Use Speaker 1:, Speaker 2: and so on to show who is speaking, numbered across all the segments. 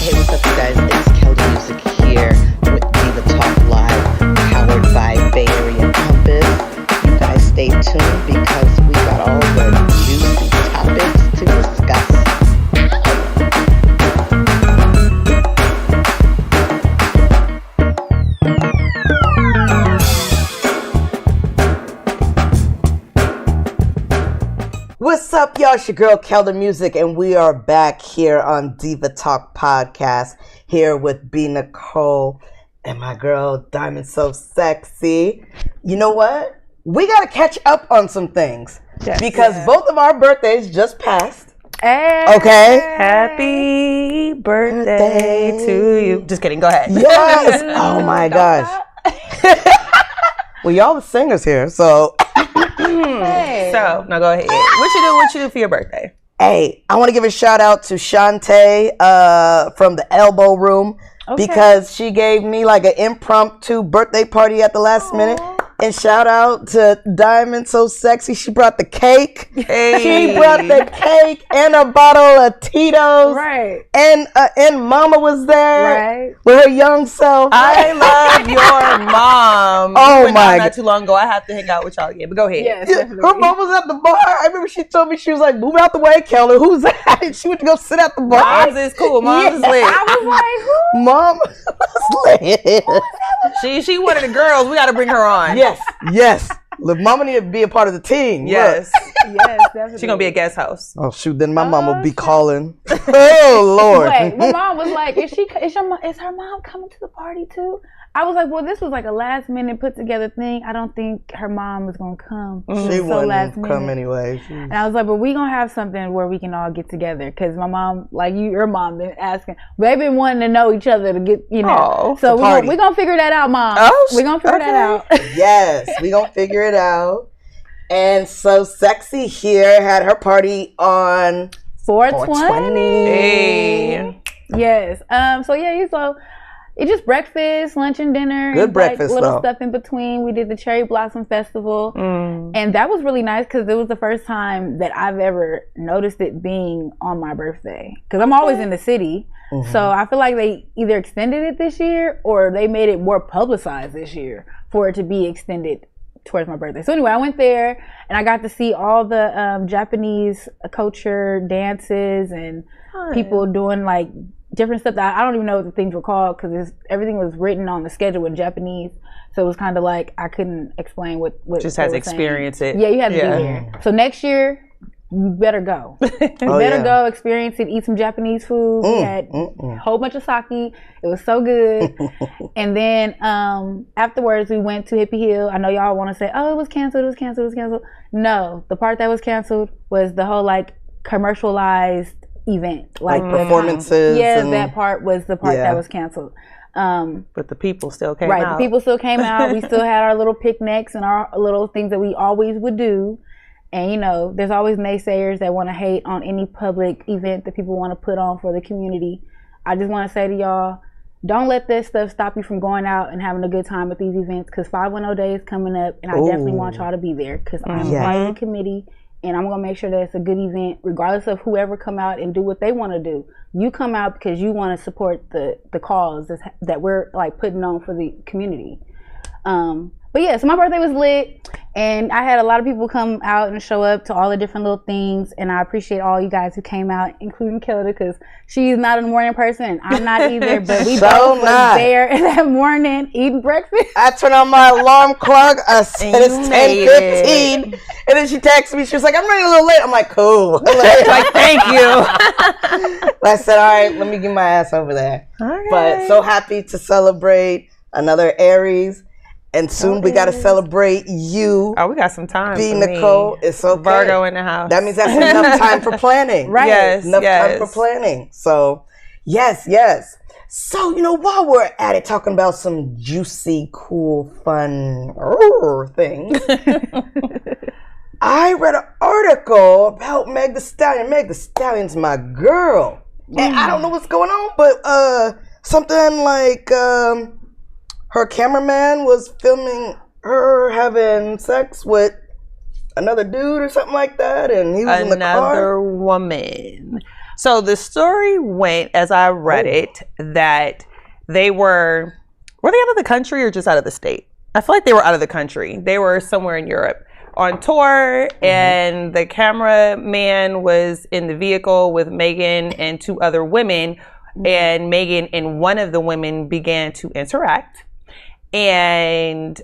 Speaker 1: Hey, what's up, you guys? It's Keldamuzik here with Diva Talk Live, powered by Bay Area Compass. You guys stay tuned because we got all the juicy topics to discuss. What's up, y'all? It's your girl Keldamuzik, and we are back here on Diva Talk Podcast, here with B. Nicole and my girl Diamond So Sexy. You know what? We got to catch up on some things because both of our birthdays just passed.
Speaker 2: Hey,
Speaker 1: okay?
Speaker 2: Happy birthday to you. Just kidding. Go ahead.
Speaker 1: Yes. Oh, my gosh. Well, y'all the singers here, so...
Speaker 2: Hey. So, now go ahead. What you do for your birthday?
Speaker 1: Hey, I want to give a shout out to Shantae from the Elbow Room because she gave me like an impromptu birthday party at the last minute. And shout out to Diamond So Sexy. She brought the cake.
Speaker 2: Hey.
Speaker 1: She brought the cake and a bottle of Tito's.
Speaker 2: Right.
Speaker 1: And Mama was there with her young self.
Speaker 2: I love your mom.
Speaker 1: Oh my God.
Speaker 2: Not too long ago. I have to hang out with y'all again. But go ahead.
Speaker 1: Yes, her mom was at the bar. I remember she told me, she was like, move out the way, Kelly. Who's that? And she went to go sit at the bar.
Speaker 2: Mom's is cool. Mom's is lit.
Speaker 1: I was like, who? Mom was lit.
Speaker 2: She one of the girls. We got to bring her on.
Speaker 1: Yes. Look, Mama need to be a part of the team.
Speaker 2: Yes.
Speaker 1: Look.
Speaker 2: Yes, definitely. She's going to be a guest host.
Speaker 1: Oh, shoot. Then my mom will be calling. Oh, Lord.
Speaker 3: Wait, my mom was like, is her mom coming to the party too? I was like, well, this was like a last minute put together thing. I don't think her mom was going to come.
Speaker 1: She wouldn't come anyway.
Speaker 3: And I was like, but we going to have something where we can all get together. Because my mom, like your mom been asking. They've been wanting to know each other to get, you know. So we're going to figure that out, Mom. We're going to figure that out.
Speaker 1: Yes, we're going to figure it out. And So Sexy here had her party on
Speaker 3: 420.
Speaker 1: Hey.
Speaker 3: Yes. So it's just breakfast, lunch, and dinner.
Speaker 1: Good breakfast,
Speaker 3: little stuff in between. We did the Cherry Blossom Festival. And that was really nice because it was the first time that I've ever noticed it being on my birthday. Because I'm always in the city. So I feel like they either extended it this year or they made it more publicized this year for it to be extended towards my birthday. So anyway, I went there and I got to see all the Japanese culture dances and people doing like different stuff that I don't even know what the things were called because everything was written on the schedule in Japanese. So it was kind of like I couldn't explain what
Speaker 2: just has to experience it.
Speaker 3: Yeah, you have to be there. So next year, you better go. Go experience it, eat some Japanese food. We had a whole bunch of sake. It was so good. And then afterwards, we went to Hippie Hill. I know y'all want to say, oh, it was canceled. No, the part that was canceled was the whole like commercialized event, like
Speaker 1: performances.
Speaker 3: That part was the part that was canceled.
Speaker 2: But the people still came out.
Speaker 3: The people still came out. We still had our little picnics and our little things that we always would do. And, you know, there's always naysayers that want to hate on any public event that people want to put on for the community. I just want to say to y'all, don't let this stuff stop you from going out and having a good time at these events because 510 Day is coming up and I definitely want y'all to be there because I'm part of the committee. And I'm going to make sure that it's a good event, regardless of whoever come out and do what they want to do. You come out because you want to support the cause that we're like putting on for the community. But yeah, so my birthday was lit and I had a lot of people come out and show up to all the different little things. And I appreciate all you guys who came out, including Kelda, because she's not a morning person and I'm not either. But we both was there that morning eating breakfast.
Speaker 1: I turned on my alarm clock. I said it's 10:15. And then she texted me. She was like, I'm running a little late. I'm like, cool.
Speaker 2: Like, thank you.
Speaker 1: I said, all right, let me get my ass over there. Okay. But so happy to celebrate another Aries. And soon we got to celebrate you.
Speaker 2: Oh, we got some time.
Speaker 1: B. Nicole. It's okay.
Speaker 2: Virgo in the house.
Speaker 1: That means that's enough time for planning.
Speaker 3: Right.
Speaker 2: Yes.
Speaker 1: Enough time for planning. So, yes. So, you know, while we're at it, talking about some juicy, cool, fun things, I read an article about Meg Thee Stallion. Meg Thee Stallion's my girl. And I don't know what's going on, but something like... her cameraman was filming her having sex with another dude or something like that, and he was in the car.
Speaker 2: Another woman. So the story went, as I read it, that they were they out of the country or just out of the state? I feel like they were out of the country. They were somewhere in Europe on tour, and the cameraman was in the vehicle with Megan and 2 other women, and Megan and one of the women began to interact, and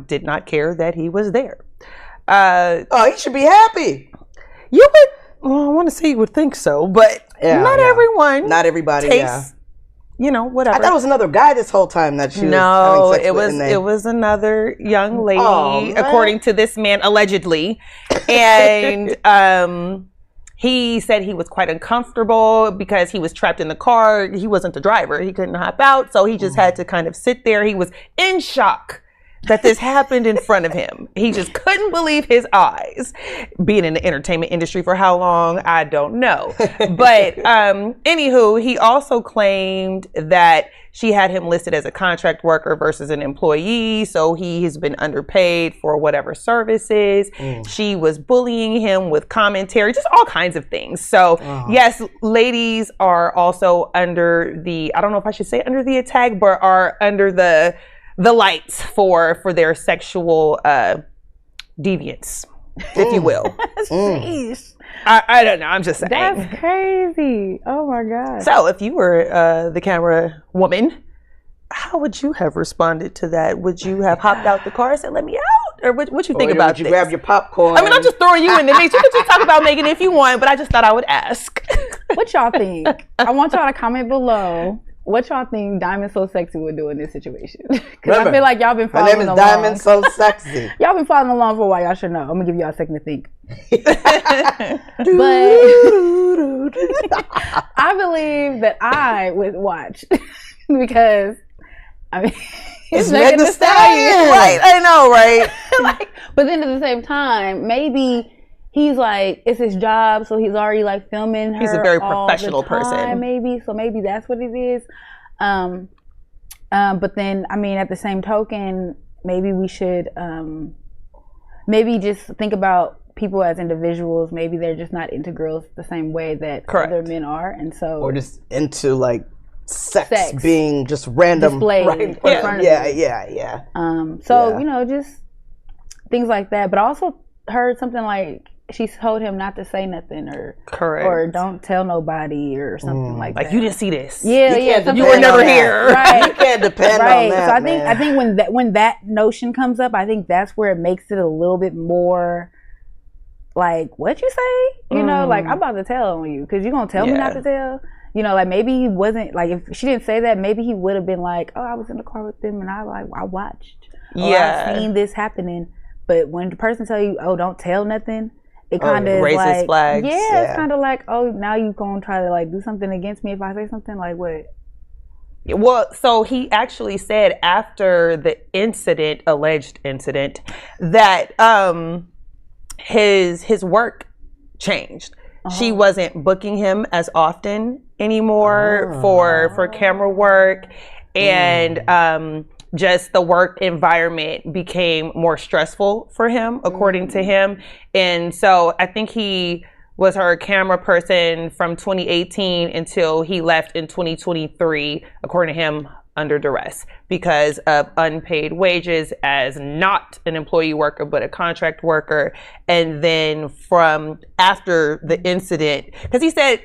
Speaker 2: did not care that he was there.
Speaker 1: He should be happy.
Speaker 2: You would, well, I want to say you would think so, but not everyone.
Speaker 1: Not everybody.
Speaker 2: Tastes, whatever.
Speaker 1: I thought it was another guy this whole time that she was
Speaker 2: No,
Speaker 1: having sex with.
Speaker 2: it was another young lady, according to this man, allegedly, and he said he was quite uncomfortable because he was trapped in the car. He wasn't the driver. He couldn't hop out, so he just had to kind of sit there. He was in shock that this happened in front of him. He just couldn't believe his eyes. Being in the entertainment industry for how long, I don't know. But anywho, he also claimed that she had him listed as a contract worker versus an employee, so he has been underpaid for whatever services. She was bullying him with commentary, just all kinds of things. So yes, ladies are also under the, I don't know if I should say under the attack, but are under the lights for their sexual deviance, if you will.
Speaker 3: Jeez.
Speaker 2: I don't know. I'm just saying.
Speaker 3: That's crazy. Oh my God.
Speaker 2: So if you were the camera woman, how would you have responded to that? Would you have hopped out the car and said, "Let me out"? Or what you think about this?
Speaker 1: Would you grab your popcorn?
Speaker 2: I mean, I'm just throwing you in the mix. You can just talk about Megan if you want, but I just thought I would ask.
Speaker 3: What y'all think? I want y'all to comment below. What y'all think Diamond So Sexy would do in this situation? Because I feel like y'all been following along.
Speaker 1: Her name is Diamond So Sexy.
Speaker 3: Y'all been following along for a while. Y'all should know. I'm going to give y'all a second to think. But I believe that I would watch because, I mean,
Speaker 1: it's Megan Thee Stallion.
Speaker 2: Right, I know, right?
Speaker 3: But then at the same time, maybe he's like, it's his job, so he's already like filming her.
Speaker 2: He's a very professional person.
Speaker 3: Maybe, so maybe that's what it is. But then, I mean, at the same token, maybe we should maybe just think about people as individuals. Maybe they're just not into girls the same way that other men are, and so
Speaker 1: or just into like sex being just random
Speaker 3: displayed
Speaker 1: right in front of them. Yeah.
Speaker 3: So just things like that. But I also heard something like she told him not to say nothing or don't tell nobody or something like that.
Speaker 2: Like, you didn't see this.
Speaker 3: Yeah.
Speaker 2: You were never here.
Speaker 3: Right.
Speaker 1: You can't depend on that.
Speaker 3: So I think when that notion comes up, I think that's where it makes it a little bit more like, what you say? You know, like, I'm about to tell on you because you're gonna tell me not to tell. You know, like, maybe he wasn't, like, if she didn't say that, maybe he would have been like, oh, I was in the car with them and I watched. I've seen this happening. But when the person tell you, oh, don't tell nothing, it kind of
Speaker 2: raises
Speaker 3: like,
Speaker 2: flags.
Speaker 3: Yeah, it's kind of like, oh, now you gonna try to like do something against me if I say something, like what?
Speaker 2: Well, so he actually said after the alleged incident, that his work changed. She wasn't booking him as often anymore for camera work, and just the work environment became more stressful for him, according to him. And so I think he was her camera person from 2018 until he left in 2023, according to him, under duress because of unpaid wages as not an employee worker but a contract worker. And then from after the incident, because he said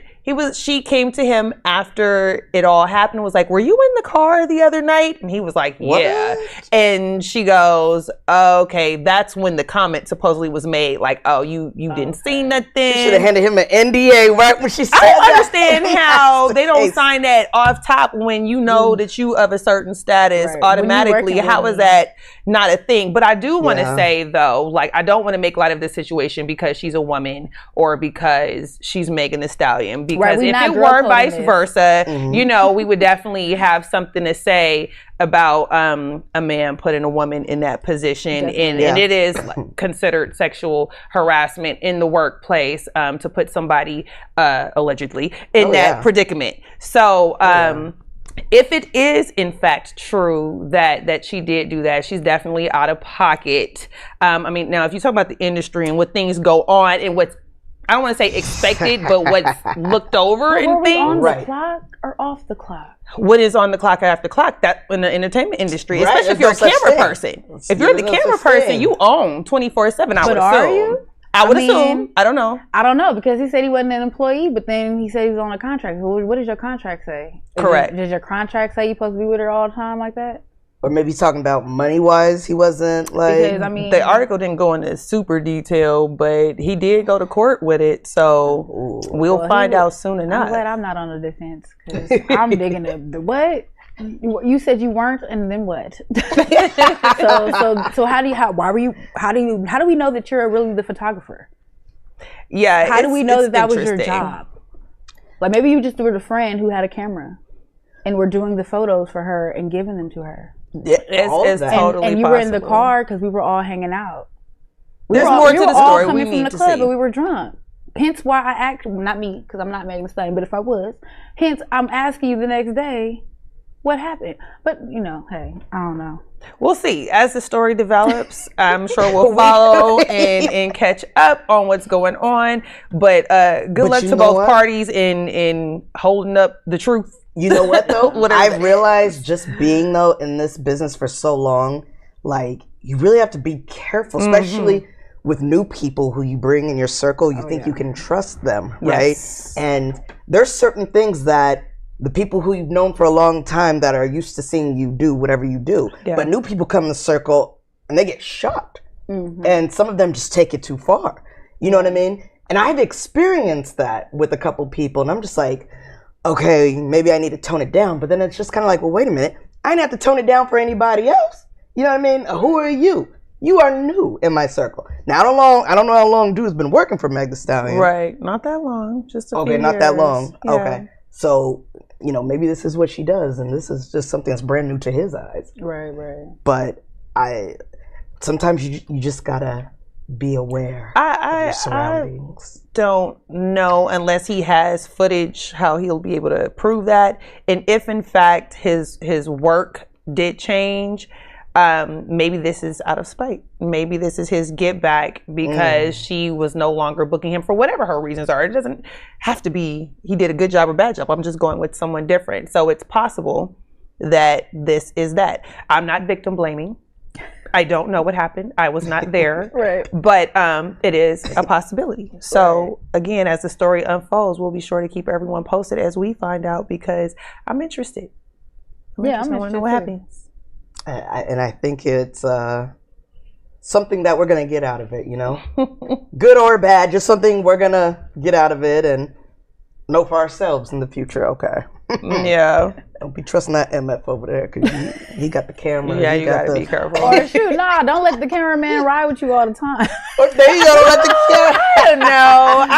Speaker 2: she came to him after it all happened and was like, were you in the car the other night? And he was like, yeah. What? And she goes, okay, that's when the comment supposedly was made, like, oh, you didn't see nothing.
Speaker 1: She should have handed him an NDA right when she said
Speaker 2: I don't understand how they don't sign that off top when you know that you of a certain status automatically. How is that not a thing? But I do want to say, though, like, I don't want to make light of this situation because she's a woman or because she's Megan Thee Stallion. Because if it were vice versa, you know, we would definitely have something to say about a man putting a woman in that position. And it is considered sexual harassment in the workplace to put somebody allegedly in that predicament. So if it is in fact true that she did do that, she's definitely out of pocket. I mean, now if you talk about the industry and what things go on and what's I don't want to say expected, but what's looked over and things.
Speaker 3: On the clock or off the clock?
Speaker 2: What is on the clock or after the clock? That in the entertainment industry,
Speaker 1: Right,
Speaker 2: especially if you're a camera person. If you're the camera person, you own 24/7. I would assume.
Speaker 3: Are you?
Speaker 2: I would assume. I don't know.
Speaker 3: I don't know because he said he wasn't an employee, but then he said he was on a contract. What does your contract say?
Speaker 2: Correct.
Speaker 3: Does your contract say you're supposed to be with her all the time like that?
Speaker 1: Or maybe he's talking about money-wise. He wasn't like...
Speaker 3: Because, I mean...
Speaker 2: The article didn't go into super detail, but he did go to court with it. So we'll find out soon enough.
Speaker 3: I'm glad I'm not on the defense because I'm digging the what? You said you weren't, and then what? so how do we know that you're really the photographer?
Speaker 2: Yeah.
Speaker 3: How do we know that was your job? Like maybe you just were the friend who had a camera and were doing the photos for her and giving them to her.
Speaker 1: Yeah,
Speaker 2: it's totally
Speaker 3: and you were in the car because we were all hanging out.
Speaker 2: There's more to the story.
Speaker 3: We
Speaker 2: We
Speaker 3: were all coming
Speaker 2: need
Speaker 3: from the
Speaker 2: to
Speaker 3: club,
Speaker 2: see.
Speaker 3: but we were drunk. Hence why I asked, not me, because I'm not making the same, but if I was, hence I'm asking you the next day, what happened? But, hey, I don't know.
Speaker 2: We'll see. As the story develops, I'm sure we'll follow and catch up on what's going on. But good luck to both parties in holding up the truth.
Speaker 1: You know what, though? I've realized just being, though, in this business for so long, like, you really have to be careful, especially with new people who you bring in your circle. You think you can trust them, right?
Speaker 2: Yes.
Speaker 1: And there's certain things that the people who you've known for a long time that are used to seeing you do whatever you do. Yeah. But new people come in the circle and they get shocked. And some of them just take it too far. You know what I mean? And I've experienced that with a couple people. And I'm just like, okay, maybe I need to tone it down. But then it's just kind of like, well, wait a minute. I didn't have to tone it down for anybody else. You know what I mean? Who are you? You are new in my circle. Now, I don't know how long dude's been working for Meg Thee Stallion.
Speaker 2: Right. Not that long. Just a few years.
Speaker 1: Not that long.
Speaker 2: Yeah.
Speaker 1: Okay. So, maybe this is what she does, and this is just something that's brand new to his eyes.
Speaker 3: Right.
Speaker 1: But sometimes you just gotta be aware of your surroundings.
Speaker 2: I don't know unless he has footage how he'll be able to prove that, and if in fact his work did change. Maybe this is out of spite. Maybe this is his get back because she was no longer booking him for whatever her reasons are. It doesn't have to be he did a good job or bad job. I'm just going with someone different. So it's possible that this is that. I'm not victim blaming. I don't know what happened. I was not there.
Speaker 3: Right.
Speaker 2: But it is a possibility. So again, as the story unfolds, we'll be sure to keep everyone posted as we find out because I'm interested.
Speaker 3: I'm
Speaker 2: interested. I
Speaker 3: want
Speaker 2: to know what happens.
Speaker 1: And I think it's something that we're going to get out of it, good or bad, just something we're going to get out of it and know for ourselves in the future. Okay.
Speaker 2: Yeah.
Speaker 1: Don't be trusting that MF over there because he got the camera.
Speaker 2: Yeah, you got to be careful.
Speaker 3: Or shoot, don't let the cameraman ride with you all the time.
Speaker 1: There you go. Let the camera.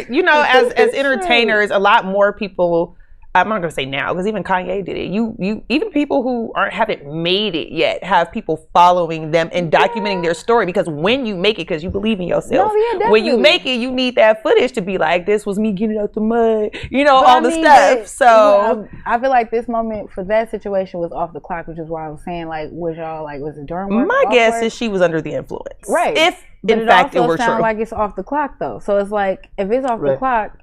Speaker 2: If you're, as entertainers, a lot more people. I'm not gonna say now because even Kanye did it. You even people who haven't made it yet have people following them and documenting their story because when you make it, because you believe in yourself, when you make it, you need that footage to be like, this was me getting out the mud, all the stuff. So
Speaker 3: I feel like this moment for that situation was off the clock, which is why I was saying was it during work?
Speaker 2: My guess is she was under the influence,
Speaker 3: right?
Speaker 2: If in fact it were true,
Speaker 3: like it's off the clock though. So it's like if it's off the clock.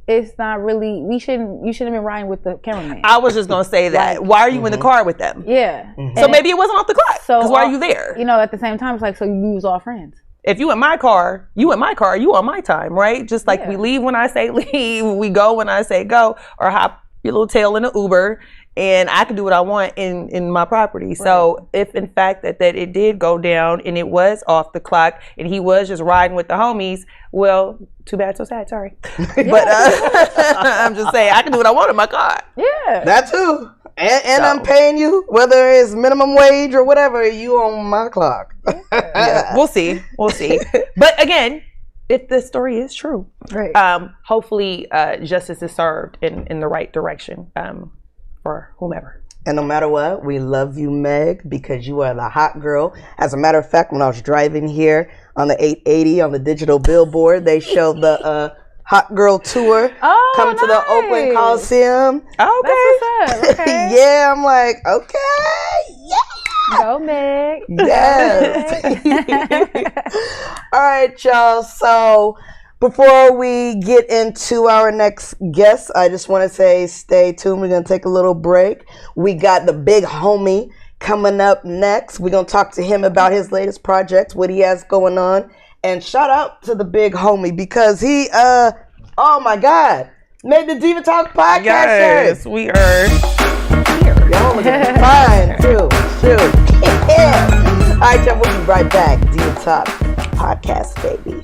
Speaker 3: It's not really. You shouldn't have been riding with the cameraman.
Speaker 2: I was just gonna say that. Why are you in the car with them?
Speaker 3: Yeah.
Speaker 2: So maybe it wasn't off the clock. So why are you there?
Speaker 3: At the same time, it's like so you was all friends.
Speaker 2: If you in my car, you on my time, right? Just like we leave when I say leave, we go when I say go, or hop your little tail in an Uber, and I can do what I want in my property. Right. So if in fact that it did go down and it was off the clock and he was just riding with the homies, well, too bad, so sad. Sorry, but I'm just saying I can do what I want in my car.
Speaker 3: Yeah,
Speaker 1: that too. And I'm paying you, whether it's minimum wage or whatever. You on my clock.
Speaker 2: Yeah. We'll see. But again, if the story is true,
Speaker 3: right?
Speaker 2: Hopefully, justice is served in the right direction for whomever.
Speaker 1: And no matter what, we love you, Meg, because you are the hot girl. As a matter of fact, when I was driving here on the 880 on the digital billboard, they showed the Hot Girl Tour coming to the Oakland Coliseum.
Speaker 3: Okay.
Speaker 1: Yeah, I'm like, okay, yeah.
Speaker 3: Go, Meg.
Speaker 1: Yes. All right, y'all. So before we get into our next guest, I just want to say stay tuned. We're going to take a little break. We got the big homie coming up next. We're going to talk to him about his latest projects, what he has going on. And shout out to the big homie because he, oh my God, made the Diva Talk podcast.
Speaker 2: Yes, we are here.
Speaker 1: Y'all looking fine, too. Shoot. All right, y'all, we'll be right back. Diva Talk podcast, baby.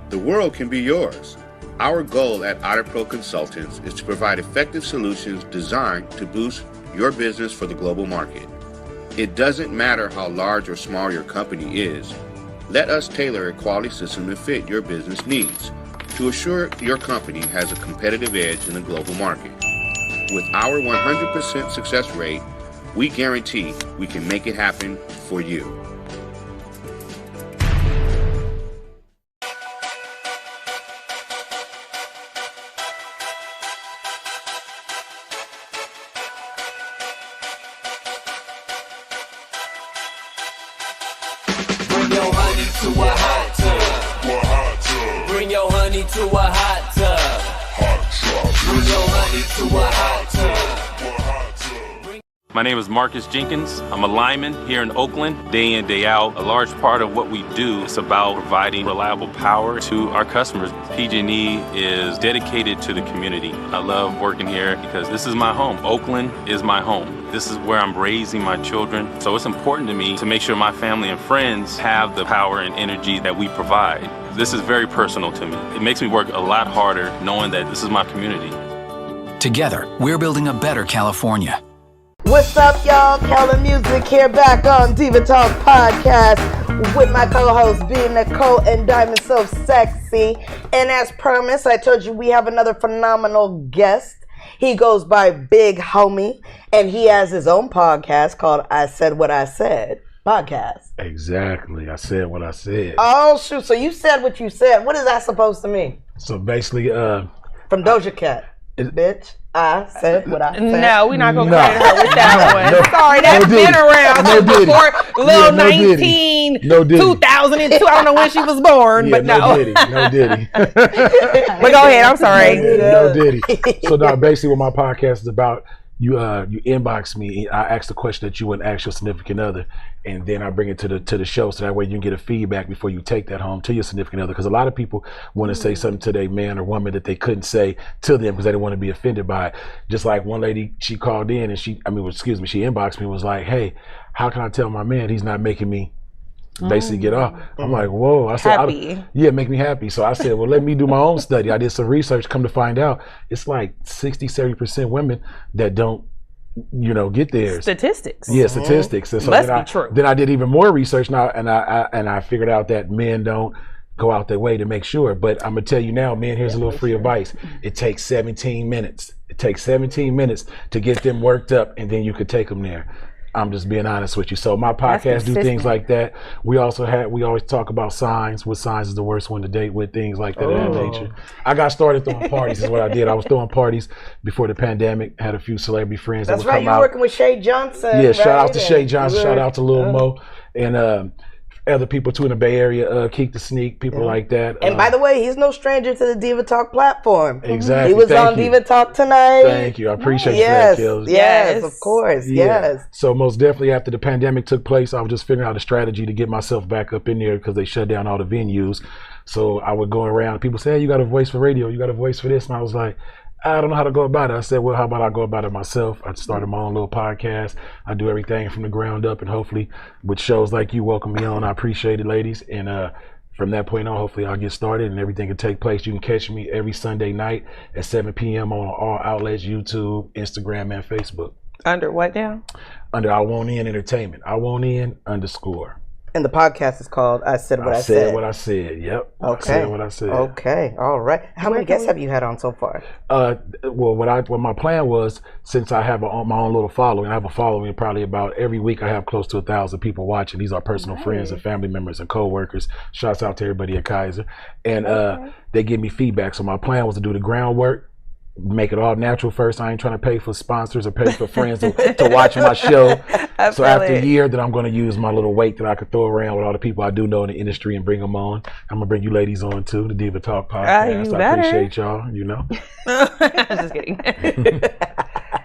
Speaker 4: The world can be yours. Our goal at Otter Pro Consultants is to provide effective solutions designed to boost your business for the global market. It doesn't matter how large or small your company is. Let us tailor a quality system to fit your business needs to assure your company has a competitive edge in the global market. With our 100% success rate, we guarantee we can make it happen for you.
Speaker 5: To a hot tub. Bring your honey to a hot tub.
Speaker 6: My name is Marcus Jenkins. I'm a lineman here in Oakland, day in, day out. A large part of what we do is about providing reliable power to our customers. PG&E is dedicated to the community. I love working here because this is my home. Oakland is my home. This is where I'm raising my children. So it's important to me to make sure my family and friends have the power and energy that we provide. This is very personal to me. It makes me work a lot harder knowing that this is my community.
Speaker 7: Together, we're building a better California.
Speaker 1: What's up, y'all? Keldamuzik here, back on Diva Talk podcast with my co-hosts B. Nicole and Diamond So Sexy. And as promised, I told you we have another phenomenal guest. He goes by Big Homie, and he has his own podcast called I Said What I Said podcast.
Speaker 8: Exactly. I said what I said.
Speaker 1: Oh, shoot. So you said what you said. What is that supposed to mean?
Speaker 8: So basically,
Speaker 1: from Doja Cat. Bitch, I said what I said.
Speaker 2: No, we're not going to credit her with that one.
Speaker 8: No,
Speaker 2: sorry, that's been around before Lil
Speaker 8: no
Speaker 2: 19,
Speaker 8: Diddy.
Speaker 2: 2002. I don't know when she was born, but no.
Speaker 8: No Diddy.
Speaker 2: But go ahead, I'm sorry.
Speaker 8: No Diddy. So now basically what my podcast is about, you inbox me, I ask the question that you wouldn't ask your significant other, and then I bring it to the show so that way you can get a feedback before you take that home to your significant other, because a lot of people want to say something to their man or woman that they couldn't say to them because they didn't want to be offended by it. Just like one lady, she called in and she inboxed me and was like, hey, how can I tell my man he's not making me basically get off? I'm like, whoa. I said,
Speaker 2: happy.
Speaker 8: Make me happy. So I said, well, let me do my own study. I did some research, come to find out it's like 60-70% women that don't get theirs.
Speaker 2: Statistics.
Speaker 8: Yeah, statistics. And so
Speaker 2: must be true.
Speaker 8: Then I did even more research now, and I figured out that men don't go out their way to make sure. But I'm gonna tell you now, men, here's a little free advice. It takes 17 minutes. It takes 17 minutes to get them worked up, and then you could take them there. I'm just being honest with you. So my podcast do things like that. We always talk about signs. What signs is the worst one to date with, things like that of that nature. I got started throwing parties is what I did. I was throwing parties before the pandemic. Had a few celebrity friends that would come out.
Speaker 1: That's right, you're working with Shay Johnson.
Speaker 8: Yeah, shout out to Shay Johnson, shout out to Lil Mo, and other people too in the Bay Area, Keek the Sneak, people like that.
Speaker 1: And by the way, he's no stranger to the Diva Talk platform.
Speaker 8: Exactly.
Speaker 1: He was on Diva Talk tonight.
Speaker 8: Thank you. I appreciate you for that, Kels.
Speaker 1: Yes, of course. Yeah. Yes.
Speaker 8: So most definitely after the pandemic took place, I was just figuring out a strategy to get myself back up in there because they shut down all the venues. So I would go around. People say, hey, you got a voice for radio. You got a voice for this. And I was like, I don't know how to go about it. I said, well, how about I go about it myself? I started my own little podcast. I do everything from the ground up, and hopefully with shows like you welcome me on. I appreciate it, ladies. And from that point on, hopefully I'll get started and everything can take place. You can catch me every Sunday night at 7 p.m. on all outlets, YouTube, Instagram, and Facebook.
Speaker 2: Under what now?
Speaker 8: Under I Want In Entertainment. I Want In _.
Speaker 1: And the podcast is called I Said What I Said.
Speaker 8: I Said What I Said, yep.
Speaker 1: Okay.
Speaker 8: I said what I said.
Speaker 1: Okay, all right. How many guests have you had on so far?
Speaker 8: Well, what my plan was, since I have my own little following, I have a following probably about every week I have close to 1,000 people watching. These are personal friends and family members and co-workers. Shouts out to everybody at Kaiser. And they give me feedback. So my plan was to do the groundwork make it all natural first. I ain't trying to pay for sponsors or pay for friends to watch my show. So after a year, then I'm going to use my little weight that I could throw around with all the people I do know in the industry and bring them on. I'm going to bring you ladies on too, the Diva Talk podcast. I appreciate y'all, you know.
Speaker 2: Just kidding.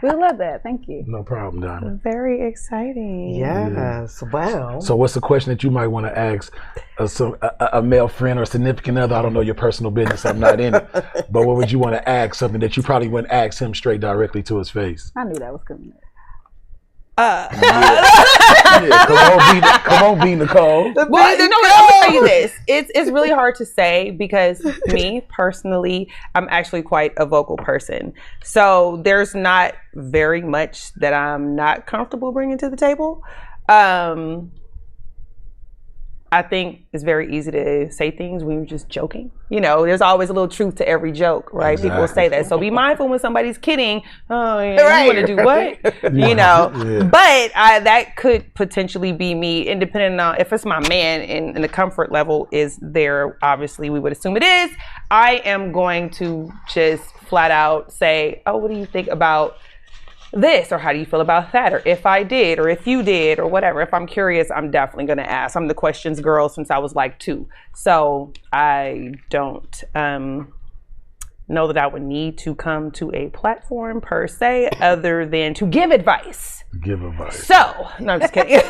Speaker 3: We love that. Thank you.
Speaker 8: No problem, Diamond.
Speaker 2: Very exciting.
Speaker 1: Yes. Wow.
Speaker 8: So what's the question that you might want to ask a male friend or significant other? I don't know your personal business. I'm not in it. But what would you want to ask? Something that you probably wouldn't ask him straight directly to his face.
Speaker 3: I knew that was coming.
Speaker 8: Come on, B. Nicole.
Speaker 2: Well, let me tell you this. It's really hard to say because me personally, I'm actually quite a vocal person. So there's not very much that I'm not comfortable bringing to the table. I think it's very easy to say things when you're just joking. You know, there's always a little truth to every joke, right? Exactly. People say that. So be mindful when somebody's kidding. Oh, yeah, right, you want to do what? You know, but that could potentially be me, independent on if it's my man and the comfort level is there. Obviously, we would assume it is. I am going to just flat out say, oh, what do you think about this, or how do you feel about that, or if I did, or if you did, or whatever. If I'm curious, I'm definitely going to ask. I'm the questions girl since I was like 2, so I don't know that I would need to come to a platform per se, other than to give advice. So, no, I'm just kidding.
Speaker 8: What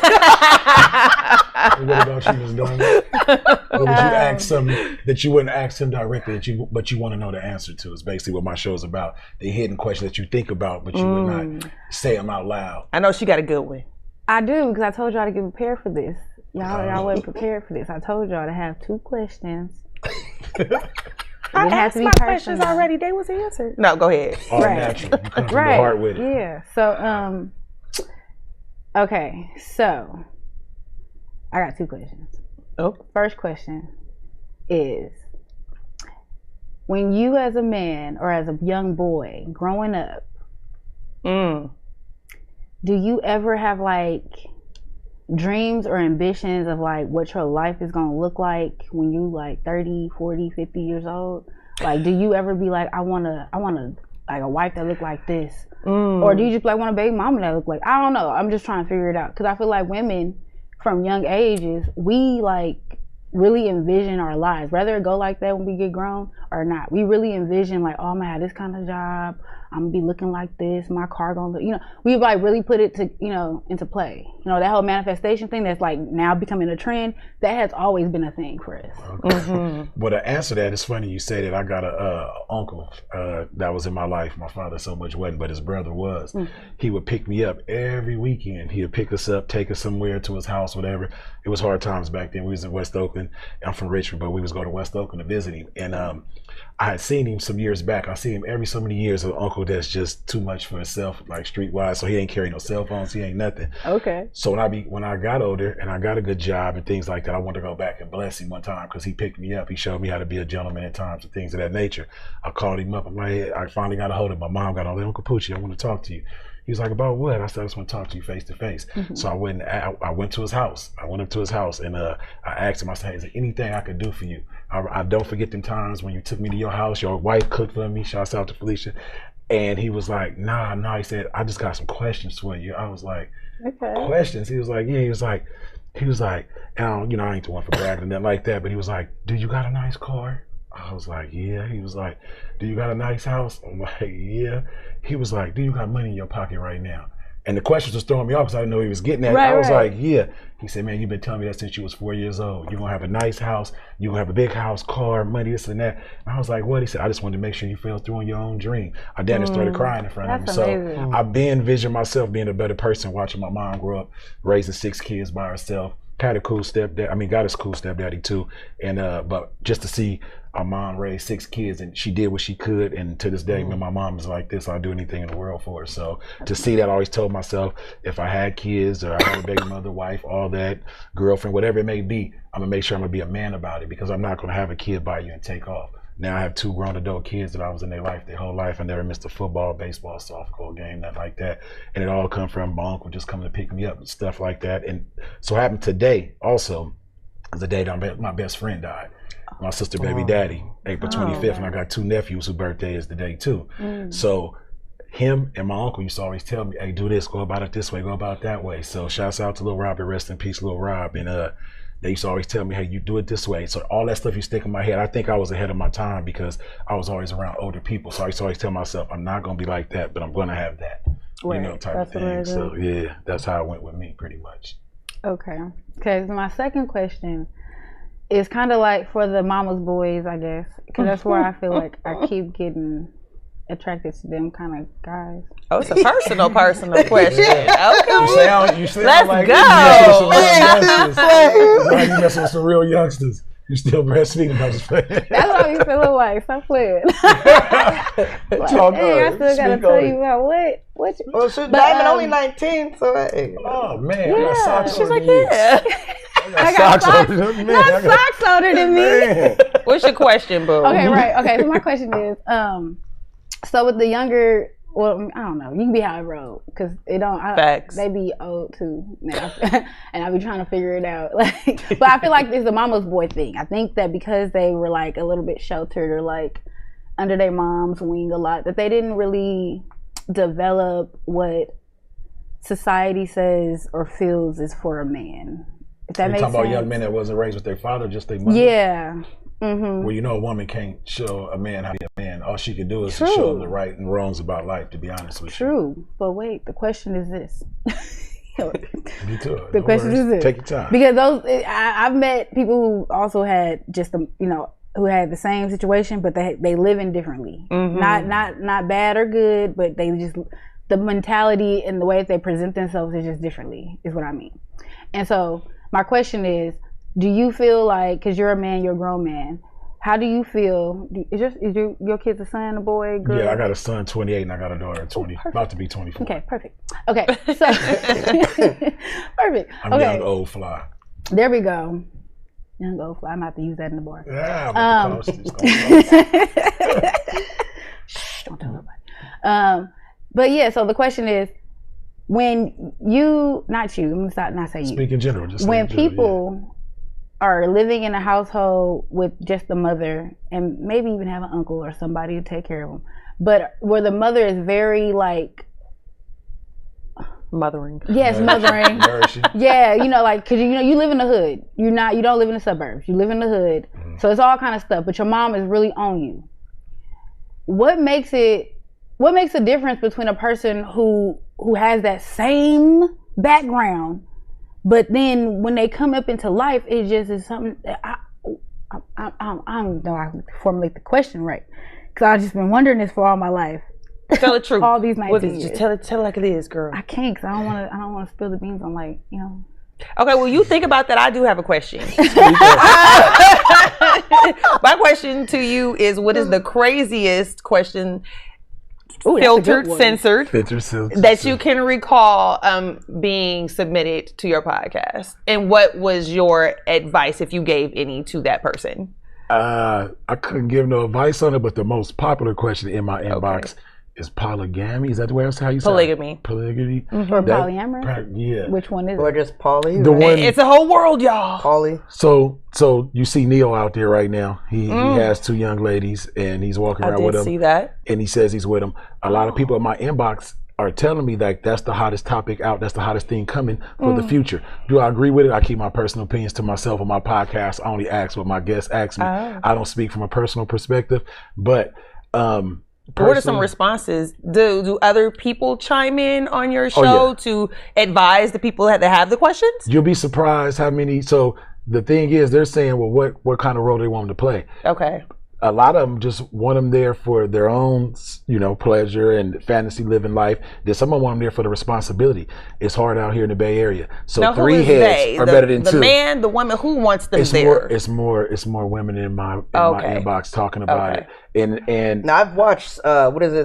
Speaker 8: about you, Ms. Diamond? What would you ask something that you wouldn't ask him directly, but you want to know the answer to? Is basically what my show is about. The hidden question that you think about, but you would not say them out loud.
Speaker 2: I know she got a good one.
Speaker 3: I do, because I told y'all to get prepared for this. Y'all wasn't prepared for this. I told y'all to have 2 questions.
Speaker 2: I asked my questions already. They was answered. No, go ahead.
Speaker 8: All natural. You come from the heart with it.
Speaker 3: Yeah. So, okay. So, I got 2 questions.
Speaker 2: Oh.
Speaker 3: First question is, when you as a man or as a young boy growing up, do you ever have like dreams or ambitions of like what your life is going to look like when you like 30, 40, 50 years old? Like, do you ever be like, I want like a wife that look like this? Or do you just like want a baby mama that look like, I don't know. I'm just trying to figure it out. Cause I feel like women from young ages, we like really envision our lives, whether it go like that when we get grown or not. We really envision like, oh, I'm gonna have this kind of job. I'm gonna be looking like this. My car gonna look, you know, we like really put it to, you know, into play. You know, that whole manifestation thing that's like now becoming a trend, that has always been a thing for us.
Speaker 8: Okay. Well, to answer that, it's funny you say that. I got a uncle that was in my life. My father so much wasn't, but his brother was. He would pick me up every weekend. He would pick us up, take us somewhere to his house, whatever. It was hard times back then. We was in West Oakland. I'm from Richmond, but we was going to West Oakland to visit him. And I had seen him some years back. I see him every so many years. An uncle that's just too much for himself, like streetwise. So he ain't carry no cell phones. He ain't nothing.
Speaker 3: Okay.
Speaker 8: So when I got older and I got a good job and things like that, I wanted to go back and bless him one time because he picked me up. He showed me how to be a gentleman at times and things of that nature. I called him up. I'm like, I finally got a hold of him. My mom got on, Uncle Poochie, I want to talk to you. He was like, about what? I said, I just want to talk to you face to face. So I went to his house. I went up to his house and I asked him, I said, is there anything I could do for you? I don't forget them times when you took me to your house, your wife cooked for me. Shouts out to Felicia. And he was like, nah. He said, I just got some questions for you. I was like, okay. Questions? He was like, yeah. He was like, and I ain't the one for bragging and nothing like that, but he was like, do you got a nice car? I was like, yeah. He was like, do you got a nice house? I'm like, yeah. He was like, do you got money in your pocket right now? And the questions was throwing me off because I didn't know what he was getting at. I was like, yeah. He said, man, you've been telling me that since you was 4 years old. You're going to have a nice house. You're going to have a big house, car, money, this and that. And I was like, what? He said, I just wanted to make sure you fell through on your own dream. I damn near started crying in front of him.
Speaker 3: Amazing.
Speaker 8: So I've been envisioning myself being a better person, watching my mom grow up, raising 6 kids by herself. Had a cool stepdad. I mean, got a cool stepdaddy too. And but just to see our mom raise 6 kids and she did what she could. And to this day, man, my mom is like this. I'll do anything in the world for her. So to see that, I always told myself, if I had kids or I had a baby mother, wife, all that, girlfriend, whatever it may be, I'm gonna make sure I'm gonna be a man about it because I'm not gonna have a kid by you and take off. Now I have 2 grown adult kids that I was in their whole life. I never missed a football, baseball, softball game, nothing like that. And it all come from my uncle just coming to pick me up and stuff like that. And so happened today also, The day that my best friend died. My sister baby daddy, April 25th, and I got 2 nephews whose birthday is the day too. So him and my uncle used to always tell me, hey, do this, go about it this way, go about it that way. So shouts out to Lil Robert, rest in peace, Lil Rob. And they used to always tell me, hey, you do it this way. So all that stuff you stick in my head. I think I was ahead of my time because I was always around older people. So I used to always tell myself, I'm not gonna be like that, but I'm gonna have that. You know, type of thing. So yeah, that's how it went with me pretty much.
Speaker 3: Okay. Okay, so my second question is kind of like for the mama's boys, I guess, because that's where I feel like I keep getting attracted to them kind of guys.
Speaker 2: Oh, it's a personal question. Okay.
Speaker 8: You sound
Speaker 2: Let's
Speaker 8: like
Speaker 2: go.
Speaker 8: you messing with some real youngsters. You still breastfeeding? I'm just playing.
Speaker 3: That's what I be feeling like. Stop playing. Like,
Speaker 8: Talk
Speaker 3: hey, I
Speaker 8: on.
Speaker 3: still gotta
Speaker 8: Speak
Speaker 3: tell
Speaker 8: on
Speaker 3: you
Speaker 8: it.
Speaker 3: about what.
Speaker 1: Well, she's Diamond only 19, so hey.
Speaker 8: Oh man, I got socks
Speaker 2: She's
Speaker 8: older
Speaker 2: like,
Speaker 8: than you.
Speaker 2: yeah.
Speaker 3: I got socks,
Speaker 8: older than me.
Speaker 3: not socks older than me.
Speaker 8: Man.
Speaker 2: What's your question, boo?
Speaker 3: Okay, right. Okay, so my question is, so with the younger, well, I don't know. You can be however old because it don't.
Speaker 2: Facts.
Speaker 3: They be old too now, and I be trying to figure it out. Like, but I feel like it's a mama's boy thing. I think that because they were like a little bit sheltered or like under their mom's wing a lot, that they didn't really develop what society says or feels is for a man. If that makes sense.
Speaker 8: Talking about young men that wasn't raised with their father, just their mother.
Speaker 3: Yeah. Mm-hmm.
Speaker 8: Well, you know, a woman can't show a man how to be a man. All she can do is to show him the right and wrongs about life, to be honest with you.
Speaker 3: True. But wait, the question is this.
Speaker 8: Me too.
Speaker 3: The question is this.
Speaker 8: Take your time.
Speaker 3: Because I've met people who also had just, who had the same situation, but they live in differently.
Speaker 2: Mm-hmm.
Speaker 3: Not bad or good, but they just, the mentality and the way that they present themselves is just differently, is what I mean. And so my question is, do you feel like, because you're a man, you're a grown man, how do you feel? Is your kid's a son, a boy, girl?
Speaker 8: Yeah, I got a son, 28, and I got a daughter, 20, about to be 24.
Speaker 3: Okay, perfect. Okay, so perfect.
Speaker 8: I'm
Speaker 3: okay.
Speaker 8: young, old, fly.
Speaker 3: There we go. Young, old, fly. I'm about to use that in the bar.
Speaker 8: Yeah, I'm about to
Speaker 3: Shh, don't tell nobody. But yeah, so the question is, when you, not you, I'm gonna not say you.
Speaker 8: Speak in general. Just
Speaker 3: when people are living in a household with just the mother and maybe even have an uncle or somebody to take care of them, but where the mother is very like
Speaker 2: mothering.
Speaker 3: Yes, mothering. Yeah, like, cause you live in the hood. You don't live in the suburbs. You live in the hood. Mm-hmm. So it's all kind of stuff. But your mom is really on you. What makes a difference between a person who has that same background, but then when they come up into life, it just is something that I don't know how to formulate the question right, because I've just been wondering this for all my life.
Speaker 2: Tell the truth.
Speaker 3: All these 19 years.
Speaker 2: Just tell it like it is, girl.
Speaker 3: I can't, because I don't want to spill the beans on, like,
Speaker 2: Okay, well, you think about that. I do have a question. My question to you is, what is the craziest question, filtered, censored, that you can recall being submitted to your podcast? And what was your advice, if you gave any, to that person?
Speaker 8: I couldn't give no advice on it, but the most popular question in my inbox is polygamy. Is that the way how you say
Speaker 2: polygamy?
Speaker 8: Polygamy.
Speaker 3: Mm-hmm. Or polyamorous?
Speaker 8: Yeah.
Speaker 3: Which one is
Speaker 1: or
Speaker 3: it?
Speaker 1: just poly?
Speaker 8: The one.
Speaker 2: It's a whole world, y'all.
Speaker 1: Poly.
Speaker 8: So you see Neo out there right now. He has 2 young ladies, and he's walking around with them.
Speaker 2: I did see that.
Speaker 8: And he says he's with them. A lot of people in my inbox are telling me that that's the hottest topic out. That's the hottest thing coming for the future. Do I agree with it? I keep my personal opinions to myself on my podcast. I only ask what my guests ask me. I don't speak from a personal perspective, but
Speaker 2: what are some responses? Do other people chime in on your show to advise the people that have the questions?
Speaker 8: You'll be surprised how many. So the thing is, they're saying, well, what kind of role they want them to play.
Speaker 2: Okay.
Speaker 8: A lot of them just want them there for their own, pleasure and fantasy living life. Then some of them want them there for the responsibility. It's hard out here in the Bay Area. So now, 3 heads are better than 2.
Speaker 2: The man, the woman, who wants them there?
Speaker 8: It's more women in my inbox talking about it. And
Speaker 1: now I've watched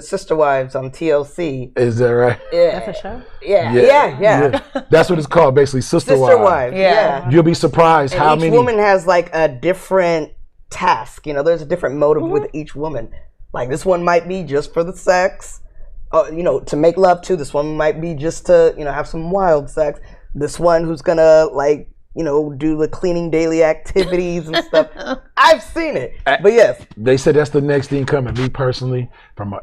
Speaker 1: Sister Wives on TLC.
Speaker 8: Is that right?
Speaker 1: Yeah.
Speaker 3: That's a show?
Speaker 1: Yeah.
Speaker 8: That's what it's called, basically. Sister Wives.
Speaker 1: Yeah.
Speaker 8: You'll be surprised how many.
Speaker 1: Each woman has like a different task. There's a different motive with each woman. Like, this one might be just for the sex, to make love to. This one might be just to have some wild sex. This one who's gonna like do the cleaning daily activities and stuff. I've seen it. But yes.
Speaker 8: They said that's the next thing coming. Me personally,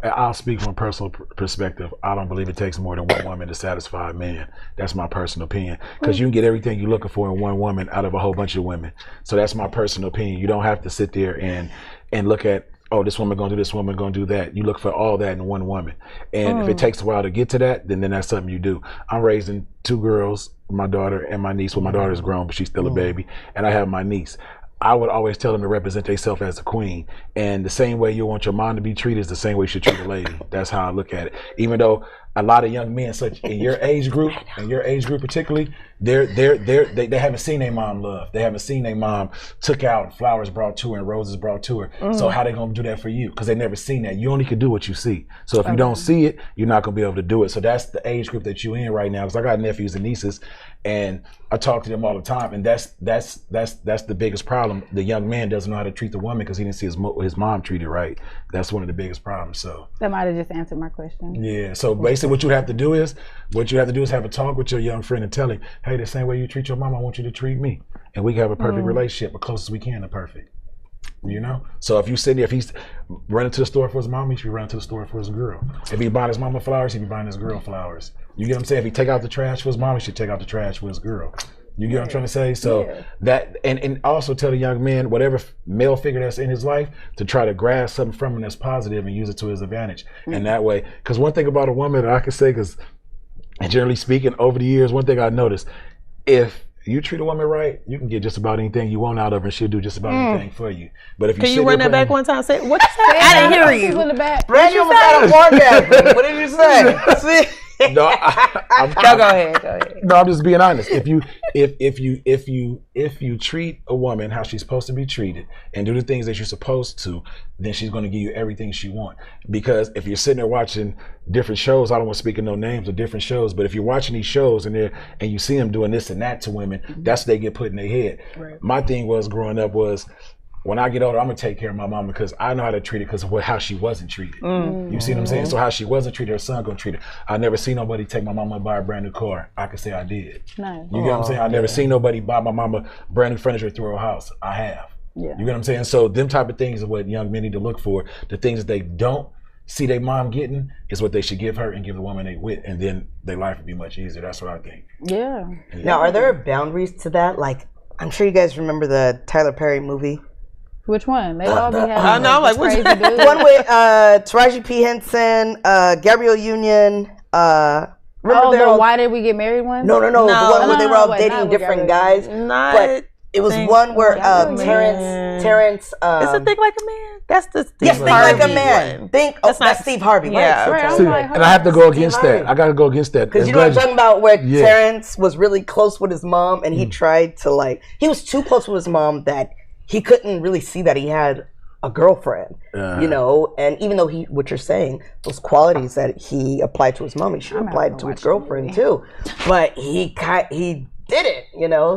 Speaker 8: I'll speak from a personal perspective. I don't believe it takes more than one woman to satisfy a man. That's my personal opinion. Because you can get everything you're looking for in one woman out of a whole bunch of women. So that's my personal opinion. You don't have to sit there and look at, oh, this woman gonna do this, woman gonna do that. You look for all that in one woman. And if it takes a while to get to that, then that's something you do. I'm raising 2 girls, my daughter and my niece. Well, my daughter's grown, but she's still a baby. And I have my niece. I would always tell them to represent themselves as a queen. And the same way you want your mom to be treated is the same way you should treat a lady. That's how I look at it. Even though a lot of young men, such in your age group particularly, they haven't seen their mom love. They haven't seen their mom took out, flowers brought to her and roses brought to her. So how they gonna do that for you? Because they never seen that. You only can do what you see. So if you don't see it, you're not gonna be able to do it. So that's the age group that you're in right now. Because I got nephews and nieces, and I talk to them all the time, and that's the biggest problem. The young man doesn't know how to treat the woman because he didn't see his mom treated right. That's one of the biggest problems. So
Speaker 3: that might have just answered my question.
Speaker 8: Yeah. So basically, what you have to do is have a talk with your young friend and tell him, hey, the same way you treat your mom, I want you to treat me, and we can have a perfect relationship, as close as we can to perfect. So if you sit there, if he's running to the store for his mom, he should be running to the store for his girl. If he buying his mama flowers, he be buying his girl flowers. You get what I'm saying? If he take out the trash for his mom, he should take out the trash for his girl. You get what I'm trying to say? So that, and also tell the young man, whatever male figure that's in his life, to try to grasp something from him that's positive and use it to his advantage. And that way, because one thing about a woman that I can say, because generally speaking, over the years, one thing I noticed, if you treat a woman right, you can get just about anything you want out of her, and she'll do just about anything for you. But if you
Speaker 2: can you run that back one time? Say what?
Speaker 3: I didn't hear you.
Speaker 1: Brand, you almost had a orgasm. What did you say?
Speaker 8: No,
Speaker 2: go ahead.
Speaker 8: No, I'm just being honest. If you treat a woman how she's supposed to be treated and do the things that you're supposed to, then she's going to give you everything she wants. Because if you're sitting there watching different shows, I don't want to speak of no names of different shows, but if you're watching these shows and you see them doing this and that to women, that's what they get put in their head. Right. My thing was growing up was, when I get older, I'm gonna take care of my mama because I know how to treat her because of how she wasn't treated. You see what I'm saying? So how she wasn't treated, her son gonna treat her. I never seen nobody take my mama and buy a brand new car. I can say I did.
Speaker 3: No.
Speaker 8: You get what I'm saying? I never seen nobody buy my mama brand new furniture through her house. I have.
Speaker 3: Yeah.
Speaker 8: You get what I'm saying? So them type of things are what young men need to look for. The things that they don't see their mom getting is what they should give her and give the woman they with, and then their life would be much easier. That's what I think.
Speaker 3: Yeah.
Speaker 1: Now, are there boundaries to that? Like, I'm sure you guys remember the Tyler Perry movie.
Speaker 3: Which one? They all be having
Speaker 2: I know, like
Speaker 3: crazy
Speaker 2: which
Speaker 3: dudes.
Speaker 1: One with Taraji P. Henson, Gabrielle Union.
Speaker 3: Why Did We Get Married one?
Speaker 1: No. The one where they were all dating
Speaker 3: not
Speaker 1: different
Speaker 3: Gabrielle
Speaker 1: guys.
Speaker 2: Not.
Speaker 1: It was one where Terrence.
Speaker 2: Is it Think Like a Man? That's the Steve
Speaker 1: Yes, Think
Speaker 2: Harvey
Speaker 1: Like a Man.
Speaker 2: one.
Speaker 1: That's Steve Harvey.
Speaker 2: Yeah.
Speaker 1: Right.
Speaker 8: See, and I have to go against that. I got to go against that.
Speaker 1: Because you know what I'm talking about, where Terrence was really close with his mom, and he tried to he was too close with his mom that he couldn't really see that he had a girlfriend, and even though what you're saying, those qualities that he applied to his mom, he should have applied to his girlfriend too. But he did it,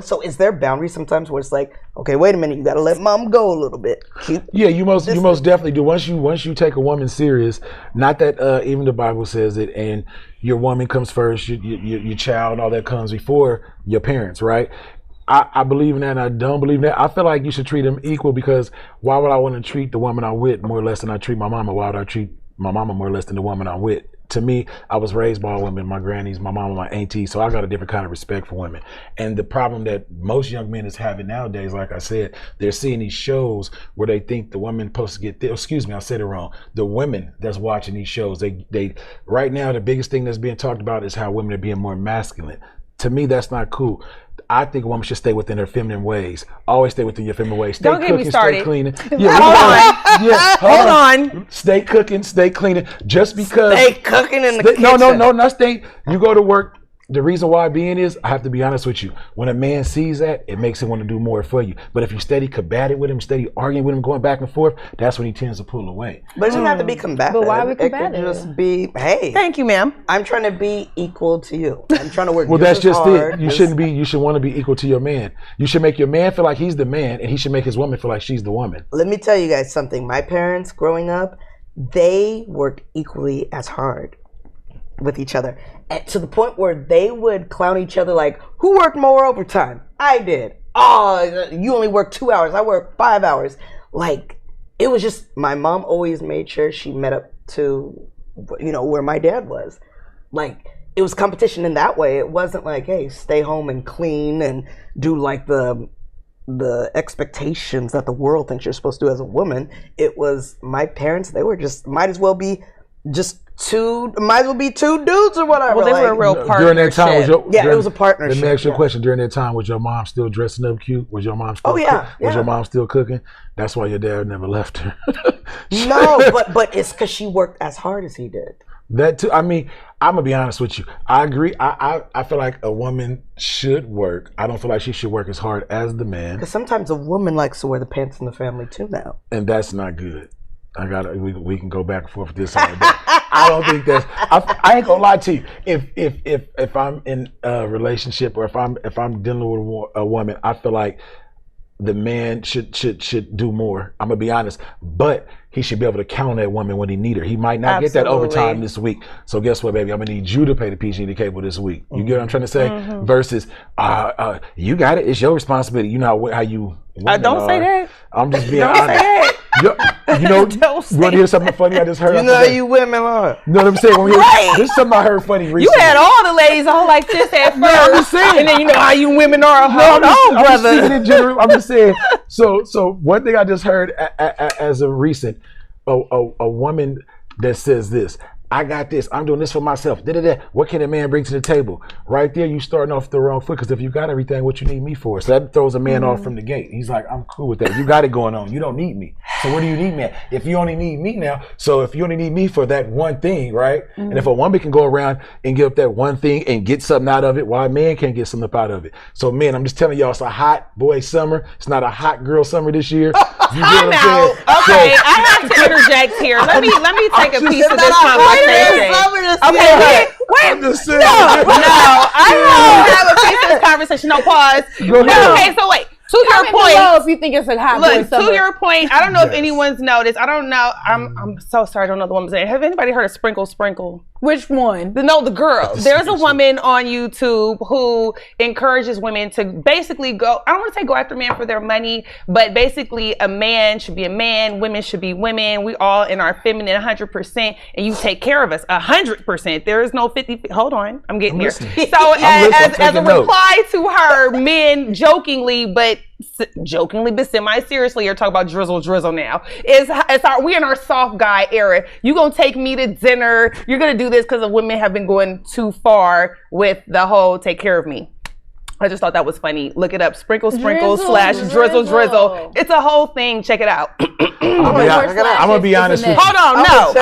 Speaker 1: So is there boundaries sometimes where it's like, okay, wait a minute, you got to let mom go a little bit.
Speaker 8: You most definitely do. Once you take a woman serious, not that even the Bible says it, and your woman comes first, your child, all that comes before your parents, right? I believe in that and I don't believe in that. I feel like you should treat them equal, because why would I want to treat the woman I'm with more or less than I treat my mama? Why would I treat my mama more or less than the woman I'm with? To me, I was raised by women, my grannies, my mama, my aunties, so I got a different kind of respect for women. And the problem that most young men is having nowadays, like I said, they're seeing these shows where they think the woman supposed to get, excuse me, I said it wrong. The women that's watching these shows, they right now, the biggest thing that's being talked about is how women are being more masculine. To me, that's not cool. I think a woman should stay within her feminine ways. Always stay within your feminine ways. Stay
Speaker 2: Don't
Speaker 8: cooking,
Speaker 2: get me started.
Speaker 8: stay cleaning.
Speaker 2: Hold on.
Speaker 8: Stay cooking, stay cleaning. Just because.
Speaker 1: Stay cooking in the kitchen.
Speaker 8: No, not stay. You go to work. The reason why being is, I have to be honest with you, when a man sees that, it makes him want to do more for you. But if you steady combating with him, steady arguing with him, going back and forth, that's when he tends to pull away.
Speaker 1: But it doesn't have to be combative.
Speaker 3: But why are we combative?
Speaker 1: It could just be, hey.
Speaker 2: Thank you, ma'am.
Speaker 1: I'm trying to be equal to you. I'm trying to work
Speaker 8: well, that's just
Speaker 1: hard.
Speaker 8: it. You should want to be equal to your man. You should make your man feel like he's the man, and he should make his woman feel like she's the woman.
Speaker 1: Let me tell you guys something. My parents growing up, they worked equally as hard. with each other, and to the point where they would clown each other like, who worked more overtime? I did. Oh, you only worked 2 hours. I worked 5 hours. Like, it was just, my mom always made sure she met up to, where my dad was. Like, it was competition in that way. It wasn't like, hey, stay home and clean and do like the expectations that the world thinks you're supposed to do as a woman. It was my parents, they were just, might as well be two dudes or whatever.
Speaker 2: Well, they were a real partnership.
Speaker 8: During that time,
Speaker 1: it was a partnership.
Speaker 8: Let me ask you a question. During that time, was your mom still dressing up cute? Was your mom still Was your mom still cooking? That's why your dad never left her.
Speaker 1: No, but it's because she worked as hard as he did.
Speaker 8: That too. I mean, I'm gonna be honest with you. I agree. I feel like a woman should work. I don't feel like she should work as hard as the man.
Speaker 1: Because sometimes a woman likes to wear the pants in the family too now.
Speaker 8: And that's not good. We can go back and forth with this all day. I don't think that's. I ain't gonna lie to you. If I'm in a relationship or if I'm dealing with a woman, I feel like the man should do more. I'm gonna be honest, but he should be able to count on that woman when he need her. He might not get that overtime this week. So guess what, baby? I'm gonna need you to pay the PG&E cable this week. You get what I'm trying to say? Mm-hmm. Versus, you got it. It's your responsibility. You know how you.
Speaker 2: Don't say that.
Speaker 8: I'm just being honest. Say that. You know, you want to hear something funny I just heard?
Speaker 1: You know how you women are.
Speaker 8: You know what I'm saying? This is something I heard funny recently.
Speaker 2: You had all the ladies on like this at first.
Speaker 8: No, I'm just saying.
Speaker 2: And then you know how you women are. Hold on, brother.
Speaker 8: I'm just saying. So one thing I just heard as a recent, a woman that says this, I got this, I'm doing this for myself, what can a man bring to the table? Right there, you starting off the wrong foot, because if you got everything, what you need me for? So that throws a man off from the gate. He's like, I'm cool with that. You got it going on. You don't need me. So what do you need me at? If you only need me now, so if you only need me for that one thing, right? Mm-hmm. And if a woman can go around and give up that one thing and get something out of it, why a man can't get something up out of it? So men, I'm just telling y'all, it's a hot boy summer. It's not a hot girl summer this year. You get what I'm saying?
Speaker 2: Okay, I have to interject here. Let me take a piece of this conversation. Okay, wait.
Speaker 8: I'm just saying.
Speaker 2: No, I don't have a piece of this conversation. No, pause. No, okay, so wait. To your point,
Speaker 3: if you think it's a hot boy summer.
Speaker 2: To your point, I don't know if anyone's noticed. I don't know. I'm so sorry. I don't know the woman's name. Have anybody heard of Sprinkle?
Speaker 3: Which one?
Speaker 2: The girl. There's a woman on YouTube who encourages women to basically go, I don't want to say go after men for their money, but basically a man should be a man, women should be women. We all in our feminine 100%, and you take care of us 100%. There is no 50. Hold on, I'm getting there. So as a reply to her, men jokingly but semi-seriously are talking about drizzle now. We in our soft guy era. You gonna take me to dinner. You're gonna do this because the women have been going too far with the whole take care of me. I just thought that was funny. Look it up. Sprinkle / drizzle. It's a whole thing. Check it out.
Speaker 8: I'm gonna be honest with you.
Speaker 2: Hold on, no.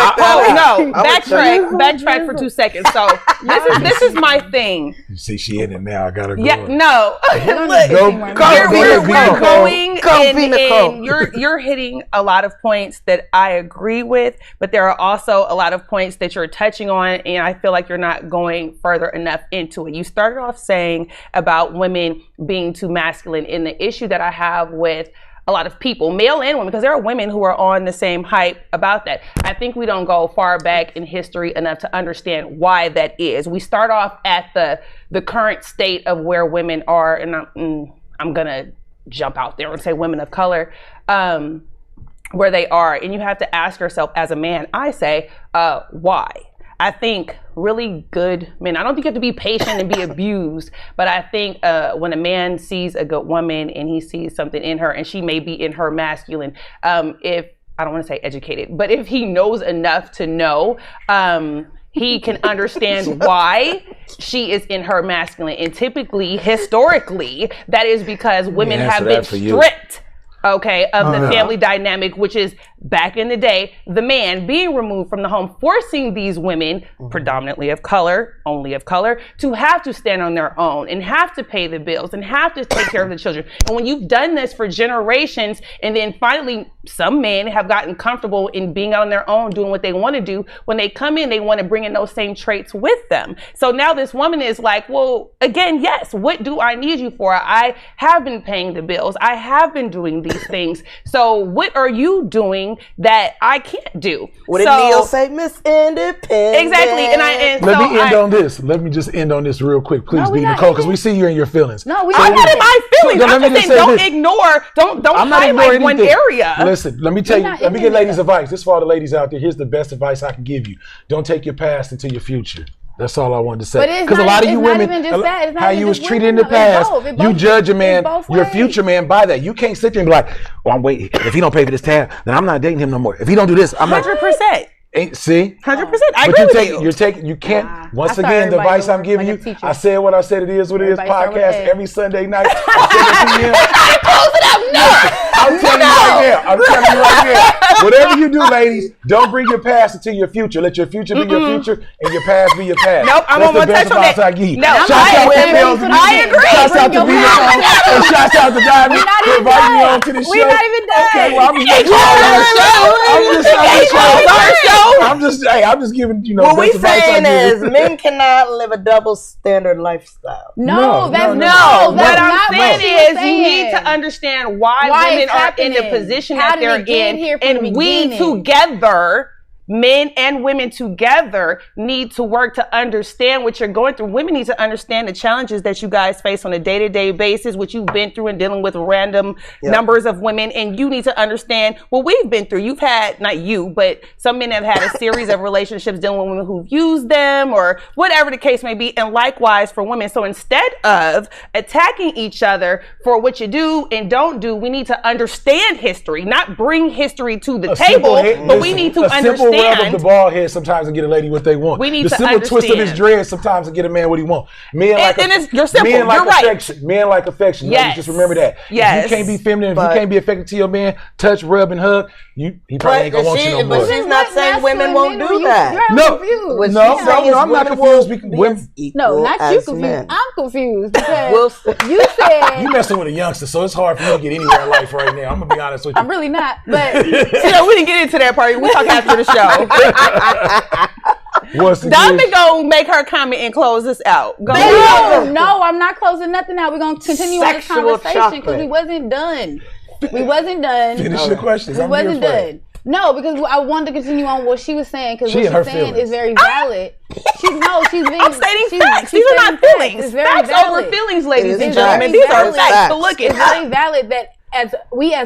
Speaker 2: Backtrack for 2 seconds. So this is my thing.
Speaker 8: You see, she in it now. I gotta go.
Speaker 2: Yeah, no. We're going, and you're hitting a lot of points that I agree with, but there are also a lot of points that you're touching on, and I feel like you're not going further enough into it. You started off saying about women being too masculine, and the issue that I have with a lot of people, male and women, because there are women who are on the same hype about that. I think we don't go far back in history enough to understand why that is. We start off at the current state of where women are, and I'm gonna jump out there and say women of color, where they are, and you have to ask yourself as a man, I say, why? I think really good men, I don't think you have to be patient and be abused, but I think when a man sees a good woman and he sees something in her, and she may be in her masculine, if, I don't want to say educated, but if he knows enough to know, he can understand why she is in her masculine. And typically, historically, that is because women have been stripped of the family dynamic, which is back in the day, the man being removed from the home, forcing these women, predominantly of color, only of color, to have to stand on their own and have to pay the bills and have to take care of the children. And when you've done this for generations, and then finally some men have gotten comfortable in being on their own, doing what they want to do, when they come in, they want to bring in those same traits with them. So now this woman is like, well, again, yes, what do I need you for? I have been paying the bills. I have been doing these things. So what are you doing thing that I can't do.
Speaker 1: What did Neil say? Miss Independent.
Speaker 2: Exactly.
Speaker 8: Let me just end on this real quick. Please be Nicole, because we see you in your feelings.
Speaker 3: No,
Speaker 2: I'm not in my feelings. I'm just saying, don't ignore, don't highlight one area.
Speaker 8: Listen, let me tell you, let me get ladies advice. This is for all the ladies out there. Here's the best advice I can give you. Don't take your past into your future. That's all I wanted to say. Because a lot of you women, how you was treated in the past, you judge a man, your future man, by that. You can't sit there and be like, "Oh, I'm waiting. If he don't pay for this tab, then I'm not dating him no more. If he don't do this, I'm not."
Speaker 2: 100%.
Speaker 8: See,
Speaker 2: 100%. I agree with you.
Speaker 8: You're taking. You can't. Once again, the advice I'm giving you. I said what I said. It is what it is. Podcast every Sunday night at 7 p.m.
Speaker 2: Close it up. No.
Speaker 8: I'm telling you right now. Whatever you do, ladies, don't bring your past into your future. Let your future be your future and your past be your past.
Speaker 2: Nope, I'm on touch on that.
Speaker 8: I give you.
Speaker 2: No,
Speaker 8: I
Speaker 2: agree.
Speaker 8: Shouts out to Bina and shouts out to Diamond for inviting me on to the show.
Speaker 3: We're not even done.
Speaker 8: Okay, well, I'm just giving,
Speaker 1: what we saying is men cannot live a double standard lifestyle.
Speaker 3: No.
Speaker 2: What I'm saying is you need to understand why women are in the position that they're in, and we together, men and women together, need to work to understand what you're going through. Women need to understand the challenges that you guys face on a day-to-day basis, what you've been through and dealing with random numbers of women, and you need to understand what we've been through. You've had, not you, but some men have had a series of relationships dealing with women who've used them or whatever the case may be, and likewise for women. So instead of attacking each other for what you do and don't do, we need to understand history, not bring history to the table, but we need to understand.
Speaker 8: Of the ball head sometimes and get a lady what they want.
Speaker 2: We need
Speaker 8: the
Speaker 2: to
Speaker 8: simple twist of his dread sometimes and get a man what he wants. Men like affection. Men like affection.
Speaker 2: Yes.
Speaker 8: Just remember that.
Speaker 2: Yes.
Speaker 8: If you can't be feminine, if you can't be affected to your man, touch, rub, and hug, he probably ain't gonna want you no more.
Speaker 1: But she's not saying women won't do that.
Speaker 8: I'm not confused.
Speaker 3: No, not you confused. I'm confused because you said
Speaker 8: you messing with a youngster, so it's hard for you to get anywhere in life right now. I'm gonna be honest with you.
Speaker 3: I'm really not, but
Speaker 2: we didn't get into that part. We talk after the show. Diamond gonna make her comment and close this out.
Speaker 3: No, I'm not closing nothing out. We're gonna continue on this conversation because we wasn't done.
Speaker 8: Finish your questions.
Speaker 3: We wasn't done. No, because I wanted to continue on what she was saying because what she's saying is very valid.
Speaker 2: I'm stating facts. These are not feelings.
Speaker 3: It's very
Speaker 2: facts
Speaker 3: valid.
Speaker 2: Over feelings, ladies and gentlemen. These are facts. So look,
Speaker 3: it's very valid that as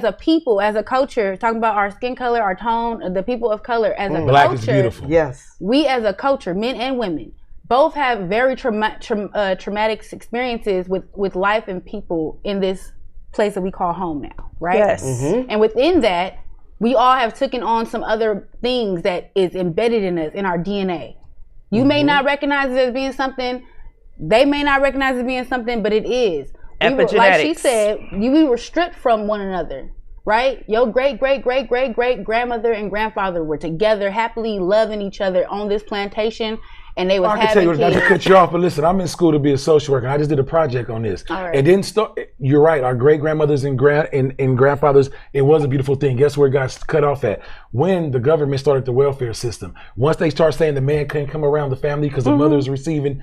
Speaker 3: a people, as a culture, talking about our skin color, our tone, the people of color, as a
Speaker 8: Black
Speaker 3: culture,
Speaker 8: is beautiful.
Speaker 1: Yes,
Speaker 3: we as a culture, men and women, both have very traumatic experiences with life and people in this place that we call home now, right?
Speaker 2: Yes.
Speaker 1: Mm-hmm.
Speaker 3: And within that, we all have taken on some other things that is embedded in us, in our DNA. You may not recognize it as being something, they may not recognize it as being something, but it is. Like she said, we were stripped from one another, right? Your great grandmother and grandfather were together, happily loving each other on this plantation, and they was having kids. I can tell you,
Speaker 8: not to cut you off, but listen, I'm in school to be a social worker, and I just did a project on this.
Speaker 3: All right.
Speaker 8: It didn't start. You're right. Our great grandmothers and grandfathers, it was a beautiful thing. Guess where it got cut off at? When the government started the welfare system. Once they start saying the man can't come around the family because the mother is receiving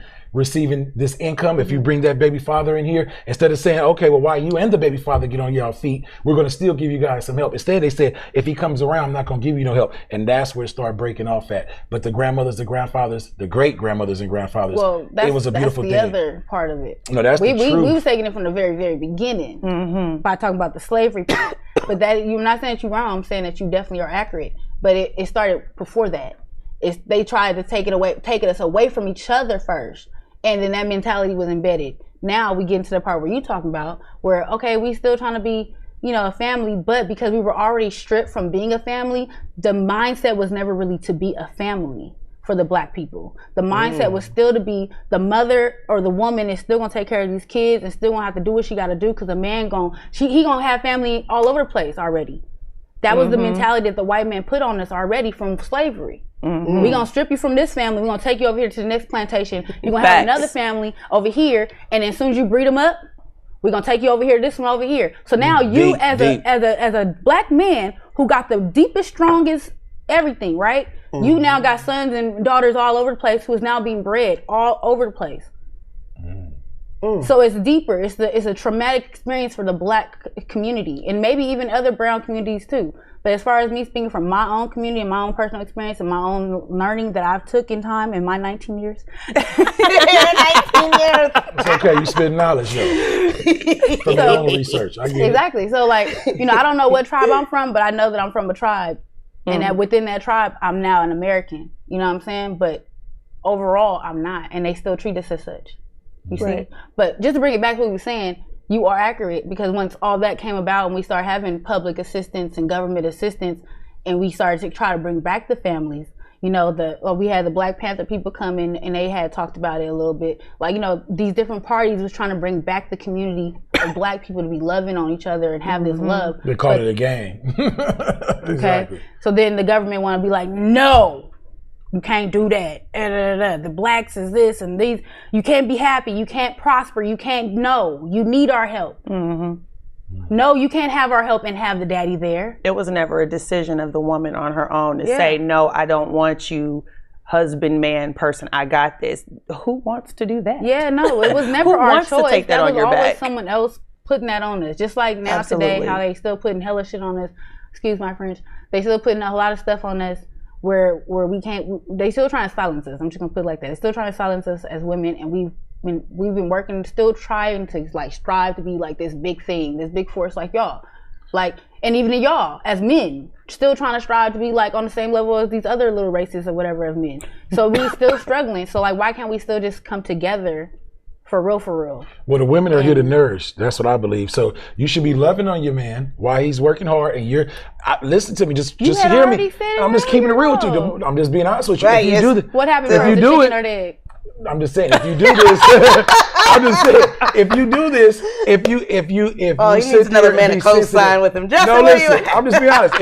Speaker 8: this income, if you bring that baby father in here, instead of saying, okay, well, while you and the baby father get on your feet, we're going to still give you guys some help. Instead, they said, if he comes around, I'm not going to give you no help. And that's where it started breaking off at. But the grandmothers, the grandfathers, the great grandmothers and grandfathers, it was a beautiful thing.
Speaker 3: That's the other part of it.
Speaker 8: No, that's the truth.
Speaker 3: We was taking it from the very, very beginning by talking about the slavery part. But that, you're not saying that you're wrong. I'm saying that you definitely are accurate. But it started before that. They tried to take us away from each other first. And then that mentality was embedded. Now we get into the part where you're talking about where, okay, we still trying to be, a family, but because we were already stripped from being a family, the mindset was never really to be a family for the Black people. The mindset was still to be the mother or the woman is still gonna take care of these kids and still gonna have to do what she gotta do because the man he gonna have family all over the place already. That was the mentality that the white man put on us already from slavery. We're going to strip you from this family. We're going to take you over here to the next plantation. You're going to have another family over here. And then as soon as you breed them up, we're going to take you over here, this one over here. So now you as a Black man who got the deepest, strongest everything, right? You now got sons and daughters all over the place who is now being bred all over the place. So it's deeper. It's a traumatic experience for the Black community and maybe even other brown communities too. But as far as me speaking from my own community and my own personal experience and my own learning that I've took in time in my 19 years.
Speaker 1: 19 years.
Speaker 8: It's okay. You spend knowledge, though. From your own research. I get
Speaker 3: exactly. So, like, I don't know what tribe I'm from, but I know that I'm from a tribe. And that within that tribe, I'm now an American. You know what I'm saying? But overall, I'm not. And they still treat us as such. You see? But just to bring it back to what we were saying, you are accurate, because once all that came about and we started having public assistance and government assistance and we started to try to bring back the families, we had the Black Panther people come in and they had talked about it a little bit. Like, these different parties was trying to bring back the community of Black people to be loving on each other and have this love.
Speaker 8: They call it a gang.
Speaker 3: Okay.
Speaker 8: Exactly.
Speaker 3: So then the government want to be like, no, you can't do that. The Blacks is this and these. You can't be happy. You can't prosper. You can't. No, you need our help. No, you can't have our help and have the daddy there.
Speaker 2: It was never a decision of the woman on her own to say, no, I don't want you, husband, man, person. I got this. Who wants to do that?
Speaker 3: Yeah, no, it was never
Speaker 2: Who
Speaker 3: our
Speaker 2: wants
Speaker 3: choice.
Speaker 2: to take that on
Speaker 3: was
Speaker 2: your
Speaker 3: always
Speaker 2: back?
Speaker 3: someone else putting that on us. Just like now today, how they still putting hella shit on us. Excuse my French. They still putting a lot of stuff on us where we can't. They still trying to silence us. I'm just gonna put it like that. They're still trying to silence us as women, and we've been working, still trying to like strive to be like this big thing, this big force like y'all. Like, and even y'all as men, still trying to strive to be like on the same level as these other little races or whatever of men. So we still struggling. So like, why can't we still just come together for real?
Speaker 8: Well, the women are here to nourish. That's what I believe. So you should be loving on your man while he's working hard, and listen to me. Just hear me. I'm just keeping it real with you. I'm just being honest with you.
Speaker 1: Right,
Speaker 8: if you do
Speaker 3: what happened
Speaker 8: if
Speaker 3: to
Speaker 8: you
Speaker 3: the
Speaker 8: do
Speaker 3: chicken
Speaker 8: it,
Speaker 3: or the egg?
Speaker 8: I'm just saying, if you do this, I'm just saying, if you do this, if you
Speaker 1: he needs another man to co-sign with him. Justin,
Speaker 8: no, listen, I'm just being honest.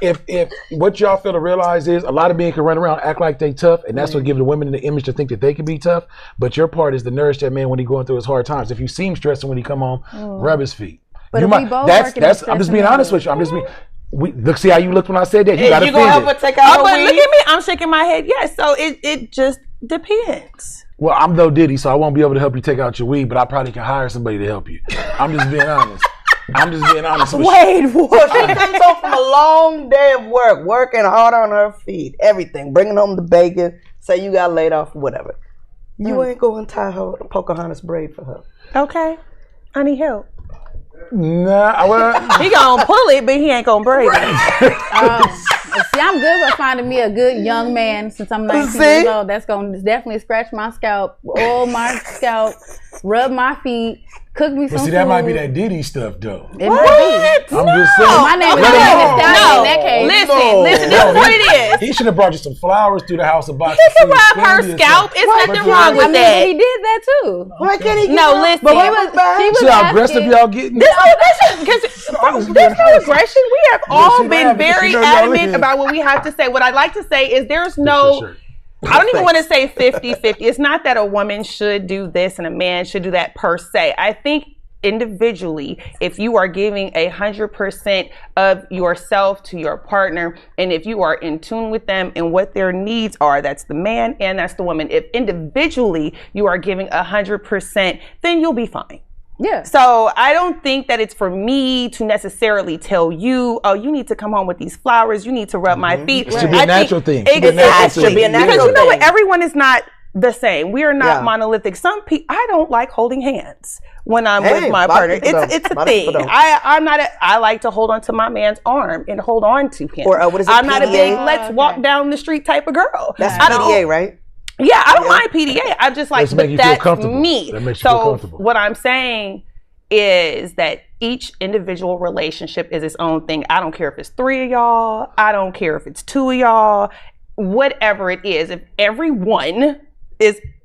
Speaker 8: If what y'all fail to realize is a lot of men can run around, act like they tough, and that's what gives the women the image to think that they can be tough. But your part is to nourish that man when he's going through his hard times. If you see him stressing when he come home, rub his feet.
Speaker 3: But if we both
Speaker 8: that's I'm just being honest with you. I'm just being. Look, see how you looked when I said that. You got offended.
Speaker 1: Gonna help her take out
Speaker 2: but look at me. I'm shaking my head. Yes. So it just depends.
Speaker 8: Well, I'm no Diddy, so I won't be able to help you take out your weed, but I probably can hire somebody to help you. I'm just being honest.
Speaker 1: Wait, what? So she comes home from a long day of work, working hard on her feet, everything, bringing home the bacon. Say you got laid off, whatever. You ain't going to tie her Pocahontas braid for her.
Speaker 2: Okay, I need help.
Speaker 8: Nah, well,
Speaker 2: he gonna pull it, but he ain't gonna braid it.
Speaker 3: See, I'm good with finding me a good young man since I'm 19 years old. That's gonna definitely scratch my scalp, oil my scalp, rub my feet, cook me some food.
Speaker 8: See, that might be that Diddy stuff, though.
Speaker 3: It might be.
Speaker 8: I'm just saying.
Speaker 3: My name is in that case.
Speaker 2: Listen, this is what it is.
Speaker 8: He should have brought you some flowers through the house of box.
Speaker 2: He can rub her scalp. It's nothing wrong with that.
Speaker 3: He did that too.
Speaker 1: Why can't he?
Speaker 2: No, listen.
Speaker 3: But she was
Speaker 8: See how aggressive y'all getting?
Speaker 2: There's no aggression. We have all been very adamant about what we have to say. What I'd like to say is there's no, I don't even want to say 50-50. It's not that a woman should do this and a man should do that per se. I think individually, if you are giving 100% of yourself to your partner, and if you are in tune with them and what their needs are, that's the man and that's the woman. If individually you are giving 100%, then you'll be fine.
Speaker 3: Yeah.
Speaker 2: So I don't think that it's for me to necessarily tell you, oh, you need to come home with these flowers. You need to rub my feet.
Speaker 8: It should be a natural thing.
Speaker 2: Exactly.
Speaker 1: Should be a natural
Speaker 2: because you know what?
Speaker 1: thing.
Speaker 2: Everyone is not the same. We are not monolithic. Some people, I don't like holding hands when I'm with my partner. It's a thing. I like to hold on to my man's arm and hold on to him.
Speaker 1: Or what is it?
Speaker 2: I'm not a big
Speaker 1: PDA?
Speaker 2: let's walk down the street type of girl.
Speaker 1: That's PDA, right?
Speaker 2: Yeah, I don't mind PDA. I just like, but that's me.
Speaker 8: That makes you feel comfortable.
Speaker 2: What I'm saying is that each individual relationship is its own thing. I don't care if it's 3 of y'all. I don't care if it's 2 of y'all. Whatever it is, if everyone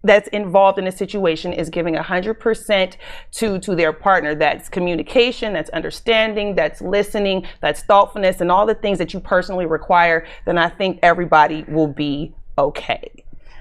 Speaker 2: that's involved in a situation is giving 100% to their partner, that's communication, that's understanding, that's listening, that's thoughtfulness, and all the things that you personally require, then I think everybody will be okay.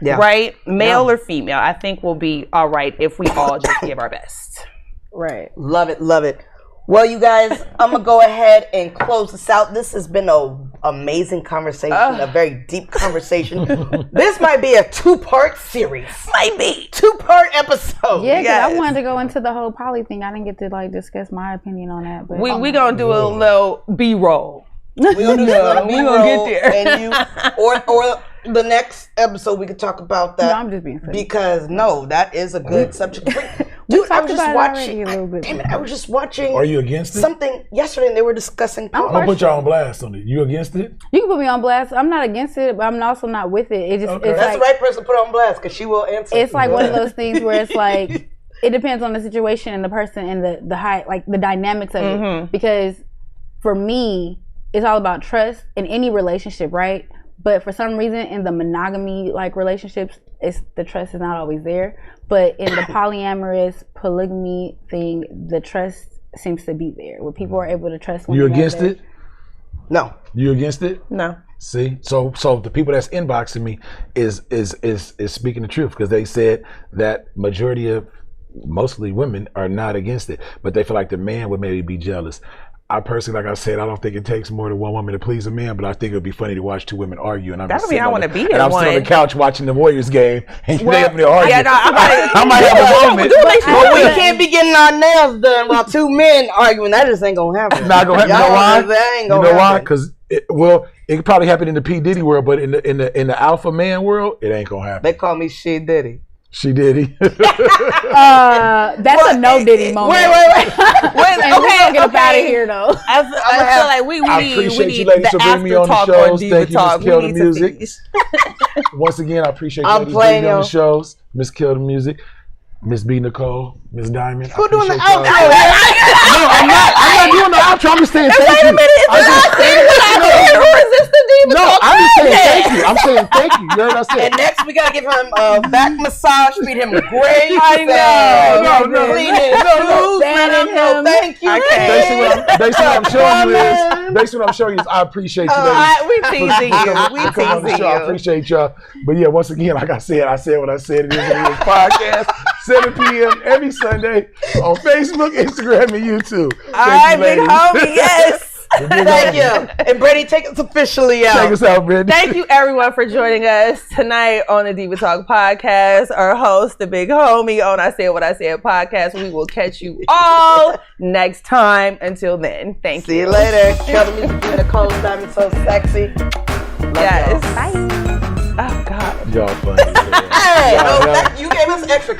Speaker 2: Yeah. Right? Male or female, I think we'll be all right if we all just give our best.
Speaker 3: Right.
Speaker 1: Love it, love it. Well, you guys, I'm going to go ahead and close this out. This has been a amazing conversation, a very deep conversation. This might be a 2-part series.
Speaker 2: Might be
Speaker 1: 2-part episode.
Speaker 3: Yeah, because I wanted to go into the whole poly thing. I didn't get to like discuss my opinion on that. But
Speaker 2: we gonna do a little B-roll.
Speaker 1: We're gonna
Speaker 2: get there.
Speaker 1: And or the next episode we could talk about that.
Speaker 3: No, I'm just being funny.
Speaker 1: Because that is a good subject. Dude, I was just watching. Damn it, I was just watching.
Speaker 8: Are you against it?
Speaker 1: Something yesterday, and they were discussing.
Speaker 8: I'm gonna put y'all on blast on it. You against it?
Speaker 3: You can put me on blast. I'm not against it, but I'm also not with it. It just it's
Speaker 1: that's
Speaker 3: like,
Speaker 1: the right person to put on blast because she will answer.
Speaker 3: It's like one of those things where it's like it depends on the situation and the person and the high, like the dynamics of it. Because for me, it's all about trust in any relationship, right? But for some reason, in the monogamy like relationships, the trust is not always there. But in the polyamorous polygamy thing, the trust seems to be there, where people are able to trust one another.
Speaker 8: You against it?
Speaker 1: No.
Speaker 8: You against it?
Speaker 2: No.
Speaker 8: See, so the people that's inboxing me is speaking the truth, because they said that majority of mostly women are not against it, but they feel like the man would maybe be jealous. I personally, like I said, I don't think it takes more than one woman to please a man, but I think it would be funny to watch two women argue. And I'm
Speaker 2: That'll mean I want to be there.
Speaker 8: And I'm sitting on the couch watching the Warriors game, and they up there arguing.
Speaker 2: Yeah, no,
Speaker 8: I might have a moment.
Speaker 1: But we can't be getting our nails done while two men arguing. That just ain't gonna happen.
Speaker 8: Not gonna happen. You know why?
Speaker 1: That ain't gonna
Speaker 8: you know why?
Speaker 1: happen.
Speaker 8: Because it could probably happen in the P Diddy world, but in the alpha man world, it ain't gonna happen.
Speaker 1: They call me She Diddy.
Speaker 8: She Diddy.
Speaker 3: That's a no Diddy moment.
Speaker 1: Wait.
Speaker 3: And we gonna get up out of here though.
Speaker 2: I feel like we
Speaker 8: appreciate
Speaker 2: need
Speaker 8: you ladies
Speaker 2: the
Speaker 8: for bringing me on the
Speaker 2: after
Speaker 8: shows.
Speaker 2: talk or Diva
Speaker 8: Thank you,
Speaker 2: talk.
Speaker 8: Miss
Speaker 2: We need to
Speaker 8: Keldamuzik.
Speaker 2: finish.
Speaker 8: Once again, I appreciate you
Speaker 1: I'm
Speaker 8: ladies bringing me on
Speaker 1: playing
Speaker 8: the shows. Miss Keldamuzik, Miss B. Nicole, Miss Diamond.
Speaker 1: Who doing the
Speaker 8: outro?
Speaker 1: outro?
Speaker 8: No, I'm not doing the outro. I'm just saying thank you.
Speaker 2: Wait a minute, who is this the Diva
Speaker 8: No,
Speaker 2: Talk
Speaker 8: I'm just saying
Speaker 2: podcast?
Speaker 8: thank you. I'm saying thank you. You heard what I said?
Speaker 1: And next we gotta give him a back massage, feed him great.
Speaker 2: I know.
Speaker 8: No.
Speaker 1: Clean his shoes, let him know thank you.
Speaker 8: Basically, what I'm showing you is I appreciate you ladies.
Speaker 2: We teasing you. We
Speaker 8: Come on the
Speaker 2: teasing
Speaker 8: show. I
Speaker 2: you.
Speaker 8: appreciate y'all. But yeah, once again, like I said what I said. It is podcast, 7 p.m. every Sunday on Facebook, Instagram, and YouTube.
Speaker 2: All right, big homie, yes.
Speaker 1: Thank you. And Brady, take us officially out.
Speaker 8: Take us out, Brady.
Speaker 2: Thank you, everyone, for joining us tonight on the Diva Talk podcast. Our host, the big homie on I Said What I Said podcast. We will catch you all next time. Until then, thank you.
Speaker 1: See you later. Keldamuzik, Nicole, Diamond, so sexy. Love
Speaker 2: Yes.
Speaker 1: y'all.
Speaker 2: Bye. Oh, God.
Speaker 8: Y'all funny.
Speaker 1: Hey, you gave us extra.